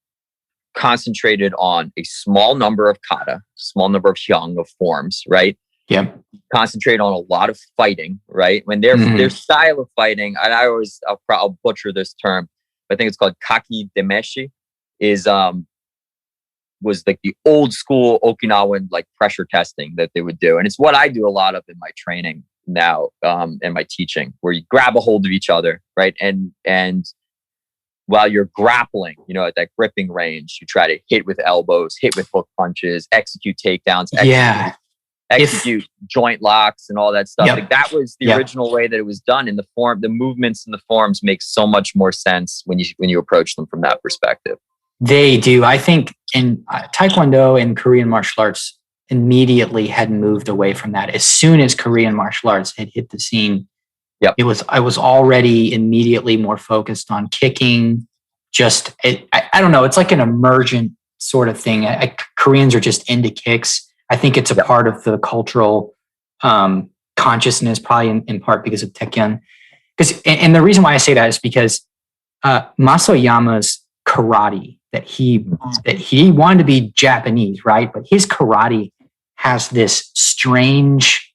concentrated on a small number of kata, small number of hyung, of forms, right? Yeah. Concentrate on a lot of fighting, right? When their style of fighting, and I'll butcher this term, but I think it's called kaki demeshi, was like the old school Okinawan like pressure testing that they would do. And it's what I do a lot of in my training now, in my teaching, where you grab a hold of each other, right? And while you're grappling, at that gripping range, you try to hit with elbows, hit with hook punches, execute takedowns, execute joint locks and all that stuff. Like that was the original way that it was done. In the form, the movements and the forms make so much more sense when you approach them from that perspective. They do. I think in Taekwondo and Korean martial arts immediately had moved away from that. As soon as Korean martial arts had hit the scene, I was already immediately more focused on kicking. I don't know. It's like an emergent sort of thing. Koreans are just into kicks. I think it's a part of the cultural consciousness, probably in part because of Taekyon. And the reason why I say that is because Masoyama's karate, that he wanted to be Japanese, right? But his karate has this strange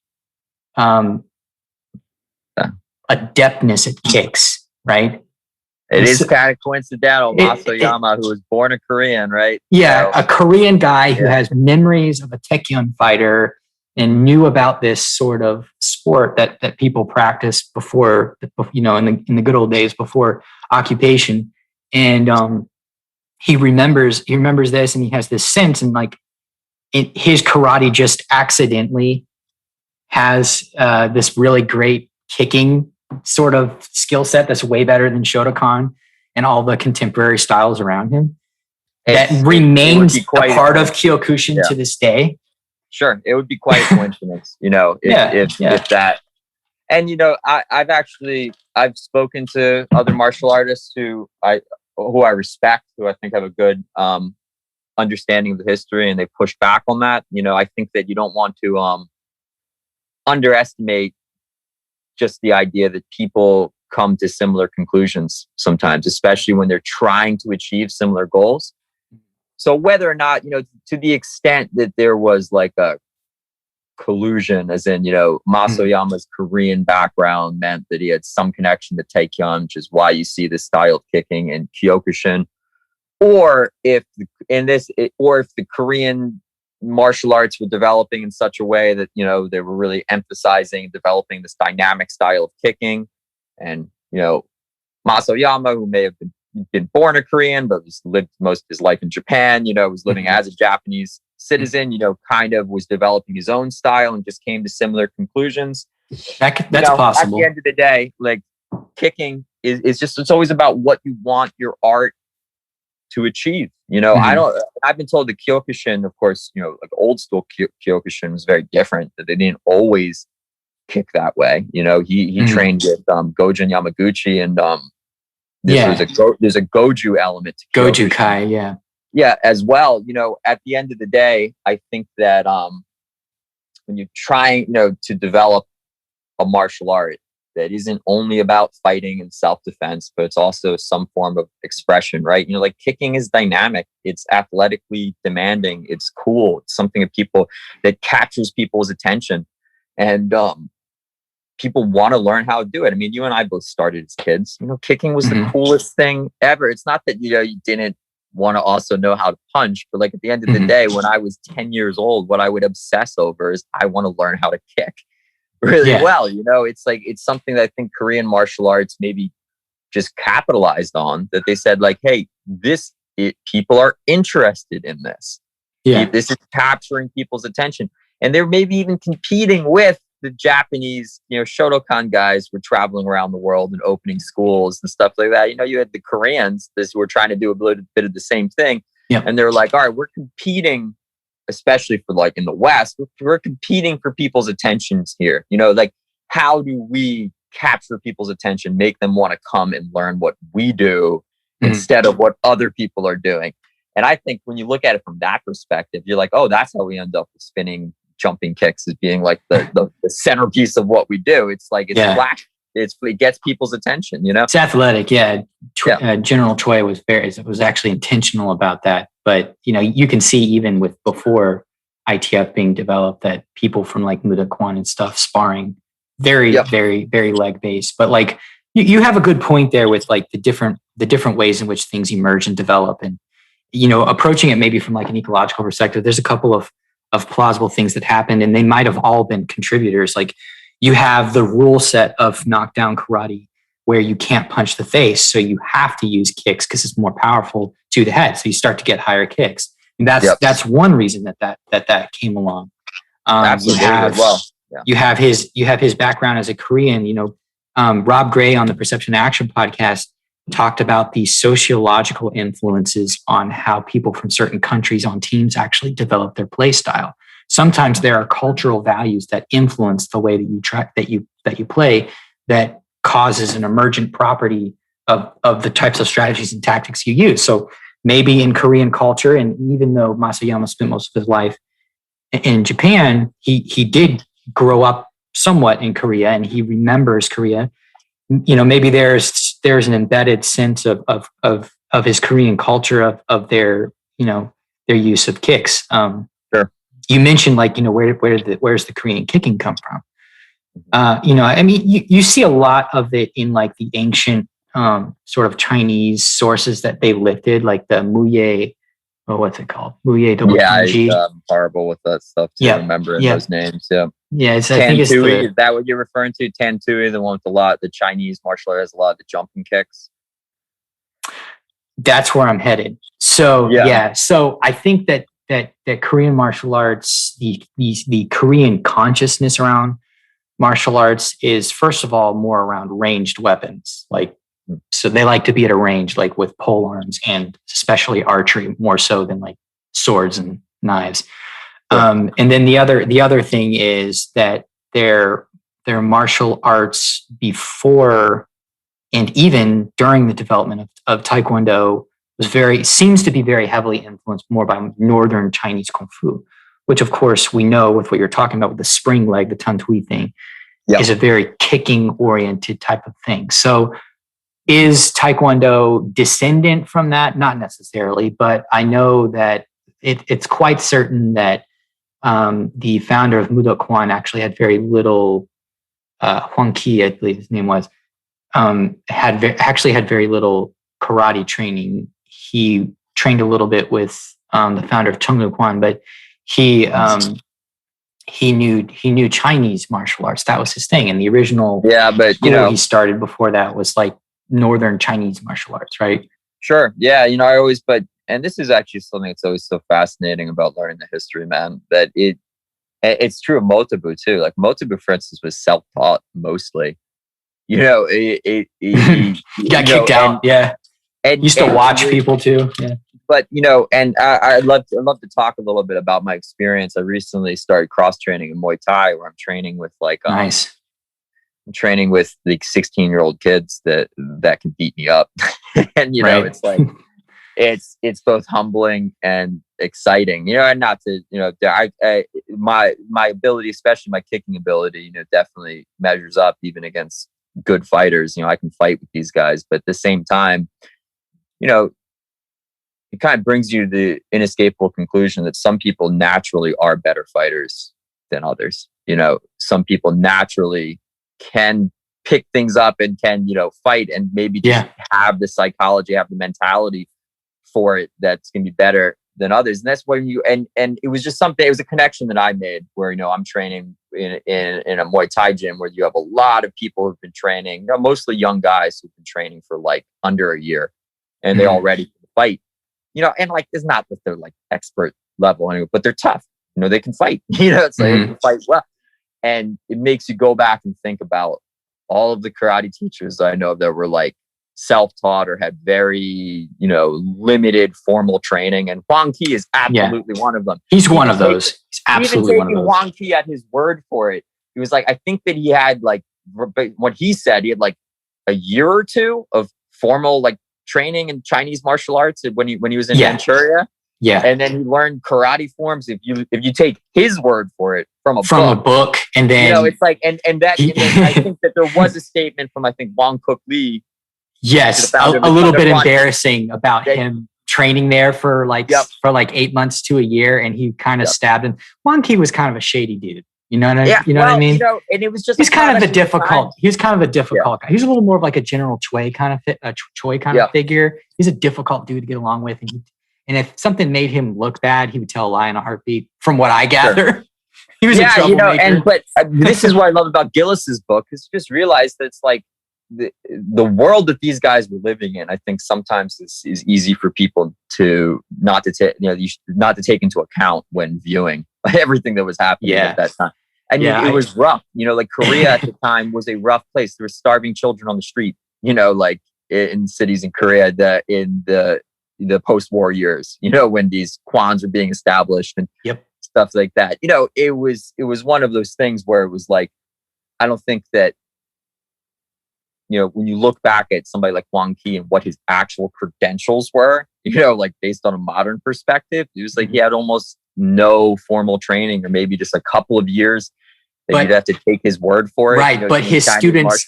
adeptness at kicks, right? It is kind of coincidental. Masoyama, who was born a Korean, right? Yeah, a Korean guy who has memories of a Taekyon fighter and knew about this sort of sport that people practiced before, in the good old days before occupation. And he remembers this, and he has this sense, and like his karate just accidentally has this really great kicking sort of skill set that's way better than Shotokan and all the contemporary styles around him. That remains a part of Kyokushin to this day. Sure, it would be quite a coincidence, if that. And I've spoken to other martial artists who I respect, who I think have a good understanding of the history, and they push back on that. I think that you don't want to underestimate just the idea that people come to similar conclusions sometimes, especially when they're trying to achieve similar goals. So whether or not, to the extent that there was like a collusion, as in, Masoyama's Korean background meant that he had some connection to Taekyon, which is why you see this style of kicking in Kyokushin. Or if the Korean martial arts were developing in such a way that, they were really emphasizing developing this dynamic style of kicking. And, Masoyama, who may have been born a Korean, but lived most of his life in Japan, was living as a Japanese citizen, kind of was developing his own style and just came to similar conclusions. That's possible. At the end of the day, like, kicking is just, it's always about what you want your art to achieve. I've been told the Kyokushin, of course, like old school Kyokushin was very different, that they didn't always kick that way. He trained with Goju Yamaguchi, and there's a Goju element to Goju Kai, yeah, as well. At the end of the day, I think that when you're trying, to develop a martial art that isn't only about fighting and self-defense, but it's also some form of expression, right? Like kicking is dynamic. It's athletically demanding. It's cool. It's something that captures people's attention. And people want to learn how to do it. I mean, you and I both started as kids. Kicking was the coolest thing ever. It's not that, you didn't want to also know how to punch, but like at the end of the day, when I was 10 years old, what I would obsess over is I want to learn how to kick really well. It's like, it's something that I think Korean martial arts maybe just capitalized on, that they said like, hey, people are interested in this. Yeah. This is capturing people's attention. And they're maybe even competing with the Japanese, Shotokan guys were traveling around the world and opening schools and stuff like that. You had the Koreans, who were trying to do a little bit of the same thing. Yeah. And they're like, all right, we're competing, especially for like in the West, we're competing for people's attentions here. Like, how do we capture people's attention, make them want to come and learn what we do instead of what other people are doing? And I think when you look at it from that perspective, you're like, oh, that's how we end up with spinning jumping kicks as being like the centerpiece of what we do. It's like, it's flash. It gets people's attention, It's athletic. Yeah. General Choi was actually intentional about that. But, you can see even with before ITF being developed that people from like Muda Kwan and stuff sparring very, very, very leg based. But like you have a good point there with like the different ways in which things emerge and develop, and, approaching it maybe from like an ecological perspective. There's a couple of plausible things that happened, and they might have all been contributors. Like you have the rule set of knockdown karate where you can't punch the face, so you have to use kicks because it's more powerful to the head. So you start to get higher kicks, and that's one reason that came along. Absolutely. You have his background as a Korean. Rob Gray on the Perception Action podcast talked about the sociological influences on how people from certain countries on teams actually develop their play style. Sometimes there are cultural values that influence the way that you play that causes an emergent property of the types of strategies and tactics you use. So maybe in Korean culture, and even though Masoyama spent most of his life in Japan, he did grow up somewhat in Korea and he remembers Korea. Maybe there's an embedded sense of his Korean culture of their use of kicks. Sure. You mentioned like, where's the Korean kicking come from? You see a lot of it in like the ancient sort of Chinese sources that they lifted, like the Muye, what's it called? Muye double G. I'm horrible with that stuff to remember those names. Yeah. Yeah, I think it's is that what you're referring to? Tantui, the one with the Chinese martial art has a lot of the jumping kicks. That's where I'm headed. So so I think that Korean martial arts, the Korean consciousness around martial arts is first of all more around ranged weapons. Like, so they like to be at a range, like with pole arms and especially archery, more so than like swords and knives. And then the other thing is that they're their martial arts before and even during the development of Taekwondo seems to be very heavily influenced more by Northern Chinese Kung Fu, which of course we know with what you're talking about with the spring leg, the Tan Tui thing, is a very kicking oriented type of thing. So is Taekwondo descendant from that? Not necessarily, but I know that it's quite certain that the founder of Mudo Kwan actually had very little, Huang Qi, I believe his name was, had very little karate training. He trained a little bit with the founder of Chengdu Kwan, but he knew Chinese martial arts. That was his thing. And the original but he started before that was like Northern Chinese martial arts, right? Sure. Yeah. And this is actually something that's always so fascinating about learning the history, man, that it's true of Motobu too. Like Motobu, for instance, was self-taught mostly. He got kicked out. And used to watch people too. Yeah. But and I'd love to talk a little bit about my experience. I recently started cross training in Muay Thai, where I'm training with nice. I'm training with like 16-year-old kids that can beat me up, and it's like it's both humbling and exciting. And not to my ability, especially my kicking ability, definitely measures up even against good fighters. I can fight with these guys, but at the same time, it kind of brings you to the inescapable conclusion that some people naturally are better fighters than others. Some people naturally can pick things up and can, fight and maybe just have the psychology, have the mentality for it that's going to be better than others. And that's when and it was just something, it was a connection that I made where, I'm training in a Muay Thai gym where you have a lot of people who've been training, mostly young guys who've been training for like under a year and they're all ready to fight, and like, it's not that they're like expert level anyway, but they're tough, they can fight, it's like they can fight well. And it makes you go back and think about all of the karate teachers I know that were like self-taught or had very, limited formal training. And Huang Qi is absolutely one of them. He's one of those. He's absolutely one of those. Huang Qi at his word for it. He was like, I think that he had like, what he said, he had like a year or two of formal like training in Chinese martial arts when he was in Manchuria. Yeah. And then he learned karate forms. If you take his word for it from a book, and then it's like and that and then I think that there was a statement from Wong Kuk Lee. Yes, a little bit embarrassing about him training there for like 8 months to a year, and he kind of stabbed him. Wong Qi was kind of a shady dude. You know what I mean? And it was just he's kind of a difficult. He was kind of a difficult guy. He's a little more of like a General Choi kind of figure. He's a difficult dude to get along with, and if something made him look bad, he would tell a lie in a heartbeat. From what I gather, sure. He was a troublemaker. But this is what I love about Gillis's book, is you just realize that it's like the world that these guys were living in. I think sometimes is easy for people to not to take into account when viewing everything that was happening at that time. And it was rough. Like Korea at the time was a rough place. There were starving children on the street. Like in cities in Korea, in the post-war years, when these Kwans were being established and stuff like that. It was one of those things where it was like, I don't think that, when you look back at somebody like Huang Qi and what his actual credentials were, like based on a modern perspective, it was like he had almost no formal training, or maybe just a couple of years that you'd have to take his word for it. Right. But his students,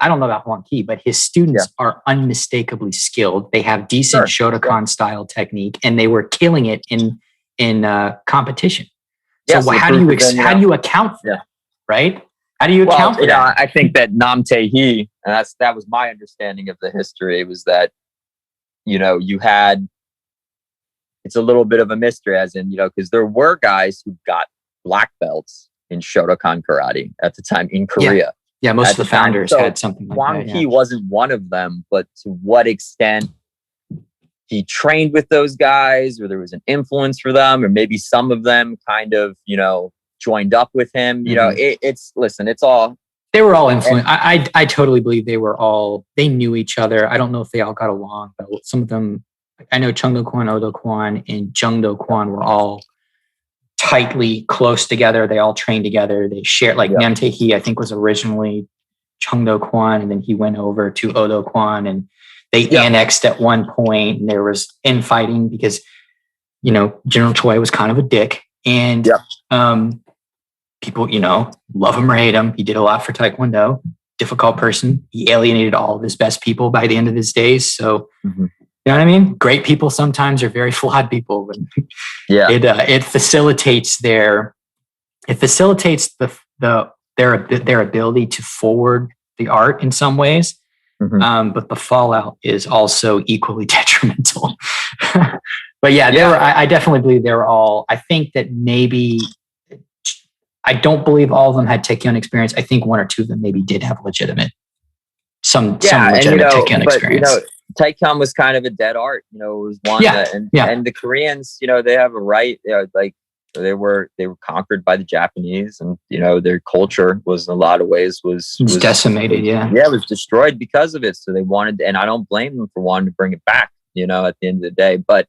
I don't know about Huang Qi, but his students are unmistakably skilled. They have decent Shotokan style technique, and they were killing it in competition. So how do you account for that? Right? How do you account for that? I think that Nam Tae Hee, and that was my understanding of the history, was that, you had, it's a little bit of a mystery, as in, because there were guys who got black belts in Shotokan karate at the time in Korea. Yeah, most of the founders had something like Huang Qi wasn't one of them, but to what extent he trained with those guys, or there was an influence for them, or maybe some of them kind of, joined up with him. It's all. They were all influenced. I totally believe they knew each other. I don't know if they all got along, but some of them, I know Chung Do Kwan, Odo Kwan, and Jung Do Kwan were all tightly close together. They all train together. They share, like Nam Tae-hee, I think was originally Chung Do Kwan, and then he went over to Odo Kwan, and they annexed at one point, and there was infighting because, you know, General Choi was kind of a dick, and people, you know, love him or hate him. He did a lot for Taekwondo. Difficult person. He alienated all of his best people by the end of his days. So, you know what I mean? Great people sometimes are very flawed people. But it facilitates their ability to forward the art in some ways. But the fallout is also equally detrimental. But I definitely believe they were all. I think that maybe. I don't believe all of them had Taekyon experience. I think one or two of them maybe did have some legitimate Taekyon experience. You know, Taekyon was kind of a dead art. You know, it was one and the Koreans, you know, they have a right. You know, like they were conquered by the Japanese, and you know, their culture was in a lot of ways was decimated. It was destroyed because of it. So they wanted, and I don't blame them for wanting to bring it back. You know, at the end of the day, but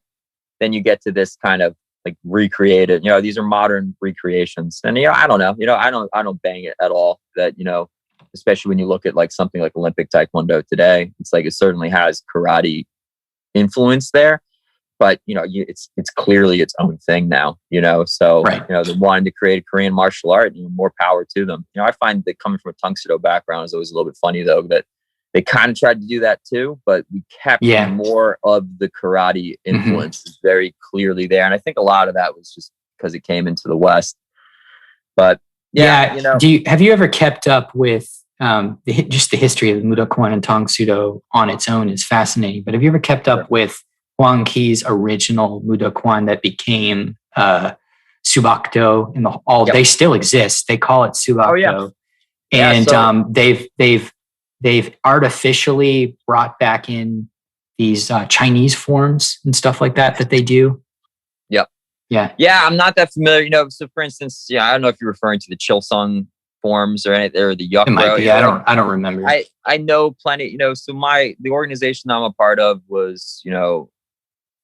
then you get to this kind of like recreated, you know, these are modern recreations. And, you know, I don't know, you know, I don't bang it at all that, you know, especially when you look at like something like Olympic Taekwondo today, it's like, it certainly has karate influence there, but you know, it's clearly its own thing now, you know? So, you know, they wanted to create a Korean martial art, and more power to them. You know, I find that coming from a Tang Soo Do background is always a little bit funny though, that they kind of tried to do that too, but we kept more of the karate influence very clearly there. And I think a lot of that was just because it came into the West. But you know, have you ever kept up with just the history of Mudo Kwan and Tang Soo Do on its own is fascinating. But have you ever kept up with Hwang Ki's original Mudo Kwan that became Subakdo in they still exist. They call it Subakdo. And they've artificially brought back in these Chinese forms and stuff like that they do. Yeah, I'm not that familiar. You know, so for instance, I don't know if you're referring to the Chilsung forms or anything, or the Yuk. It might be. I don't remember. I know plenty. You know, so the organization I'm a part of was, you know,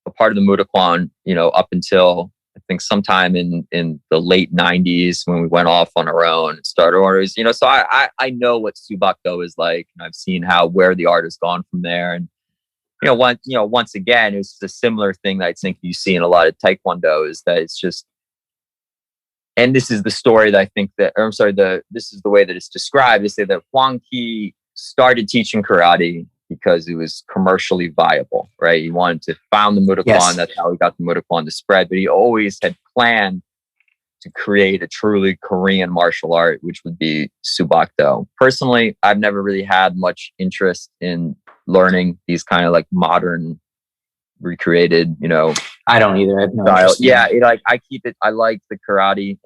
a part of the Mudo Kwan, you know, up until I think sometime in the late 90s when we went off on our own and started orders, you know, so I know what Subakdo is like, and I've seen where the art has gone from there. And, once again, it's a similar thing that I think you see in a lot of Taekwondo is that it's just, and this is the story that I think that, or I'm sorry, this is the way that it's described. They say that Hwang Ki started teaching karate because it was commercially viable, right? He wanted to found the Mudo Kwan. Yes. That's how he got the Mudo Kwan to spread. But he always had planned to create a truly Korean martial art, which would be Subakdo. Personally, I've never really had much interest in learning these kind of like modern recreated, you know. I don't either. I have no style. Yeah, I keep it. I like the karate.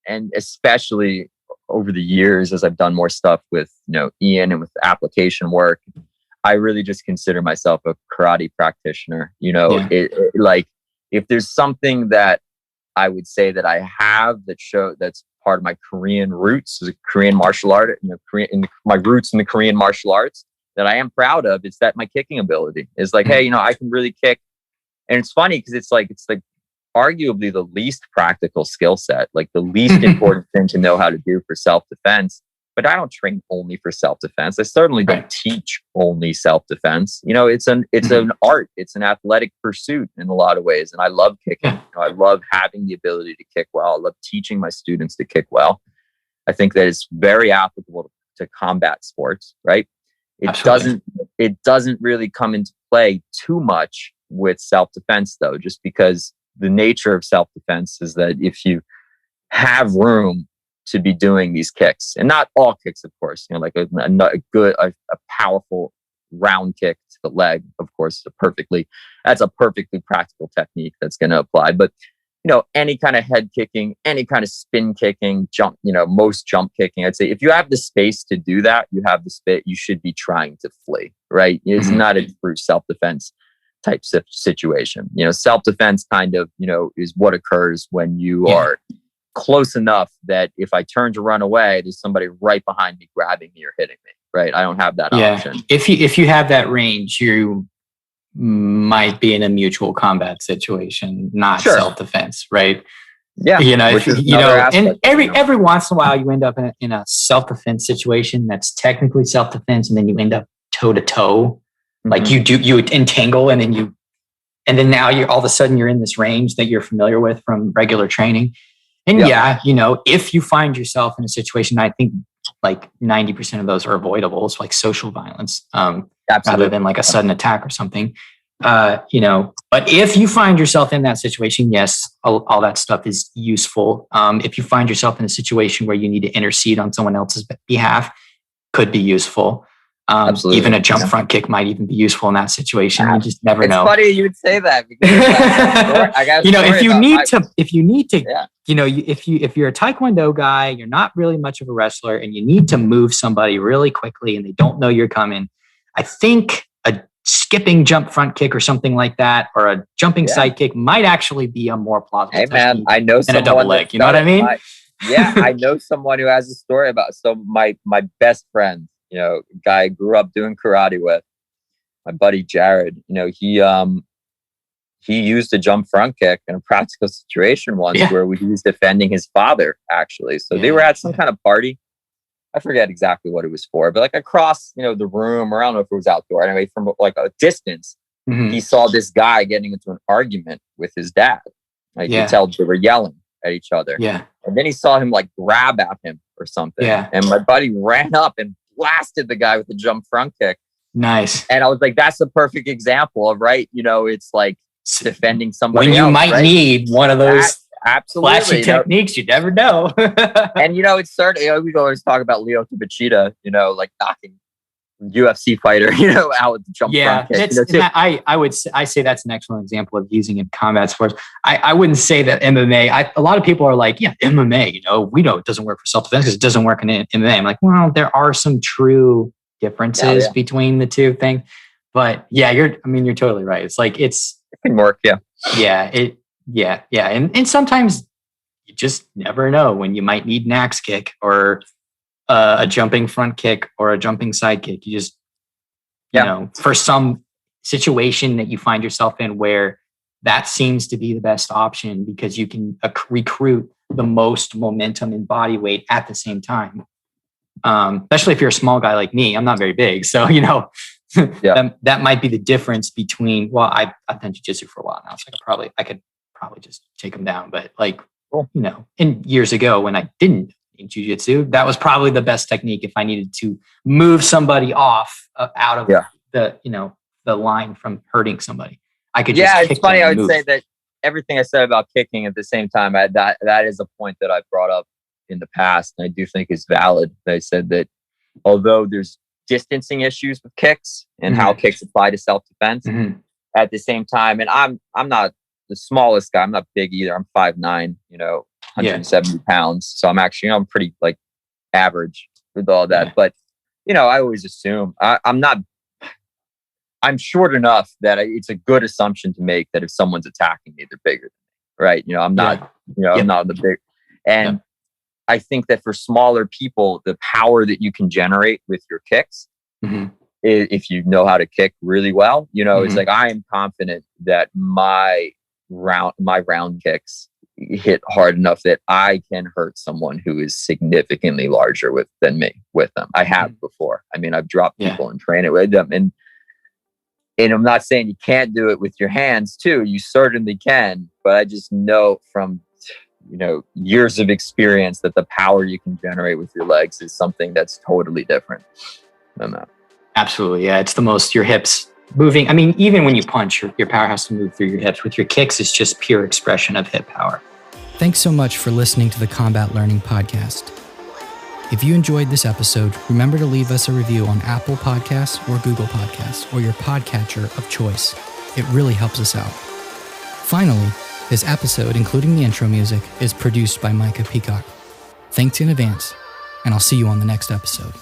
And especially over the years, as I've done more stuff with, you know, Ian and with application work, I really just consider myself a karate practitioner. You know, like if there's something that I would say that I have that's part of my Korean roots as a Korean martial art, you know, my roots in the Korean martial arts that I am proud of, it's that my kicking ability is like, hey, you know, I can really kick. And it's funny because it's like arguably the least practical skill set, like the least important thing to know how to do for self-defense. But I don't train only for self-defense. I certainly don't teach only self-defense. You know, it's an art. It's an athletic pursuit in a lot of ways. And I love kicking. You know, I love having the ability to kick well. I love teaching my students to kick well. I think that it's very applicable to combat sports, right? It doesn't really come into play too much with self-defense though, just because the nature of self-defense is that if you have room to be doing these kicks, and not all kicks, of course, you know, like a powerful round kick to the leg, of course, that's a perfectly practical technique that's going to apply. But, you know, any kind of head kicking, any kind of spin kicking, jump, you know, most jump kicking, I'd say if you have the space to do that, you should be trying to flee, right? It's not a true self-defense type situation. You know, self-defense kind of, you know, is what occurs when you are close enough that if I turn to run away, there's somebody right behind me grabbing me or hitting me, right? I don't have that option. If you have that range, you might be in a mutual combat situation, not self-defense, right? Yeah, and every once in a while you end up in a self-defense situation that's technically self-defense, and then you end up toe to toe, like you entangle, and then now you're all of a sudden you're in this range that you're familiar with from regular training. And if you find yourself in a situation, I think like 90% of those are avoidable. It's like social violence, rather than like a sudden attack or something. But if you find yourself in that situation, yes, all that stuff is useful. If you find yourself in a situation where you need to intercede on someone else's behalf, could be useful. Even a jump front kick might even be useful in that situation. You just never know. It's funny you would say that. Because if you're a Taekwondo guy, you're not really much of a wrestler, and you need to move somebody really quickly, and they don't know you're coming, I think a skipping jump front kick or something like that, or a jumping side kick might actually be a more plausible. Hey man, I know than a double leg. You know what I mean? I know someone who has a story about. So my best friend, guy I grew up doing karate with, my buddy Jared. He used a jump front kick in a practical situation once where he was defending his father, actually. So they were at some kind of party. I forget exactly what it was for, but like across, the room, or I don't know if it was outdoor. Anyway, from like a distance, he saw this guy getting into an argument with his dad. Like you could tell they were yelling at each other. Yeah. And then he saw him like grab at him or something. Yeah. And my buddy ran up and blasted the guy with the jump front kick. Nice. And I was like, that's a perfect example of, right, it's like defending somebody when you else, might right? need one of those flashy techniques. You never know. And it's certainly, we always talk about Lyoto Machida, like knocking UFC fighter, out with the jump front kick. I say that's an excellent example of using in combat sports. I wouldn't say that MMA. A lot of people are like, yeah, MMA. We know it doesn't work for self-defense because it doesn't work in MMA. I'm like, well, there are some true differences between the two things. But you're totally right. It's like it can work. And sometimes you just never know when you might need an axe kick or a jumping front kick or a jumping side kick. You just, for some situation that you find yourself in where that seems to be the best option because you can recruit the most momentum and body weight at the same time. Especially if you're a small guy like me. I'm not very big. So, that might be the difference between, I've done jiu-jitsu for a while now. So I could probably just take them down. But in years ago when I didn't in jiu-jitsu, that was probably the best technique if I needed to move somebody off out of the line from hurting somebody. I could just kick. It's funny. I would say that everything I said about kicking at the same time, that is a point that I've brought up in the past, and I do think is valid. I said that although there's distancing issues with kicks and how kicks apply to self-defense, at the same time, and I'm not the smallest guy. I'm not big either. I'm 5'9", 170 pounds. So I'm actually, I'm pretty like average with all that. Yeah. But, I always assume I'm short enough that it's a good assumption to make that if someone's attacking me, they're bigger than me, right? I'm not, I'm not the big. And I think that for smaller people, the power that you can generate with your kicks, if you know how to kick really well, it's like, I am confident that my round kicks hit hard enough that I can hurt someone who is significantly larger than me with them. I have before. I've dropped people and trained it with them. And I'm not saying you can't do it with your hands too. You certainly can. But I just know from, years of experience that the power you can generate with your legs is something that's totally different than that. Absolutely. Yeah. It's the most, your hips moving. Even when you punch, your power has to move through your hips. With your kicks, it's just pure expression of hip power. Thanks so much for listening to the Combat Learning Podcast. If you enjoyed this episode, remember to leave us a review on Apple Podcasts or Google Podcasts or your podcatcher of choice. It really helps us out. Finally, this episode, including the intro music, is produced by Micah Peacock. Thanks in advance, and I'll see you on the next episode.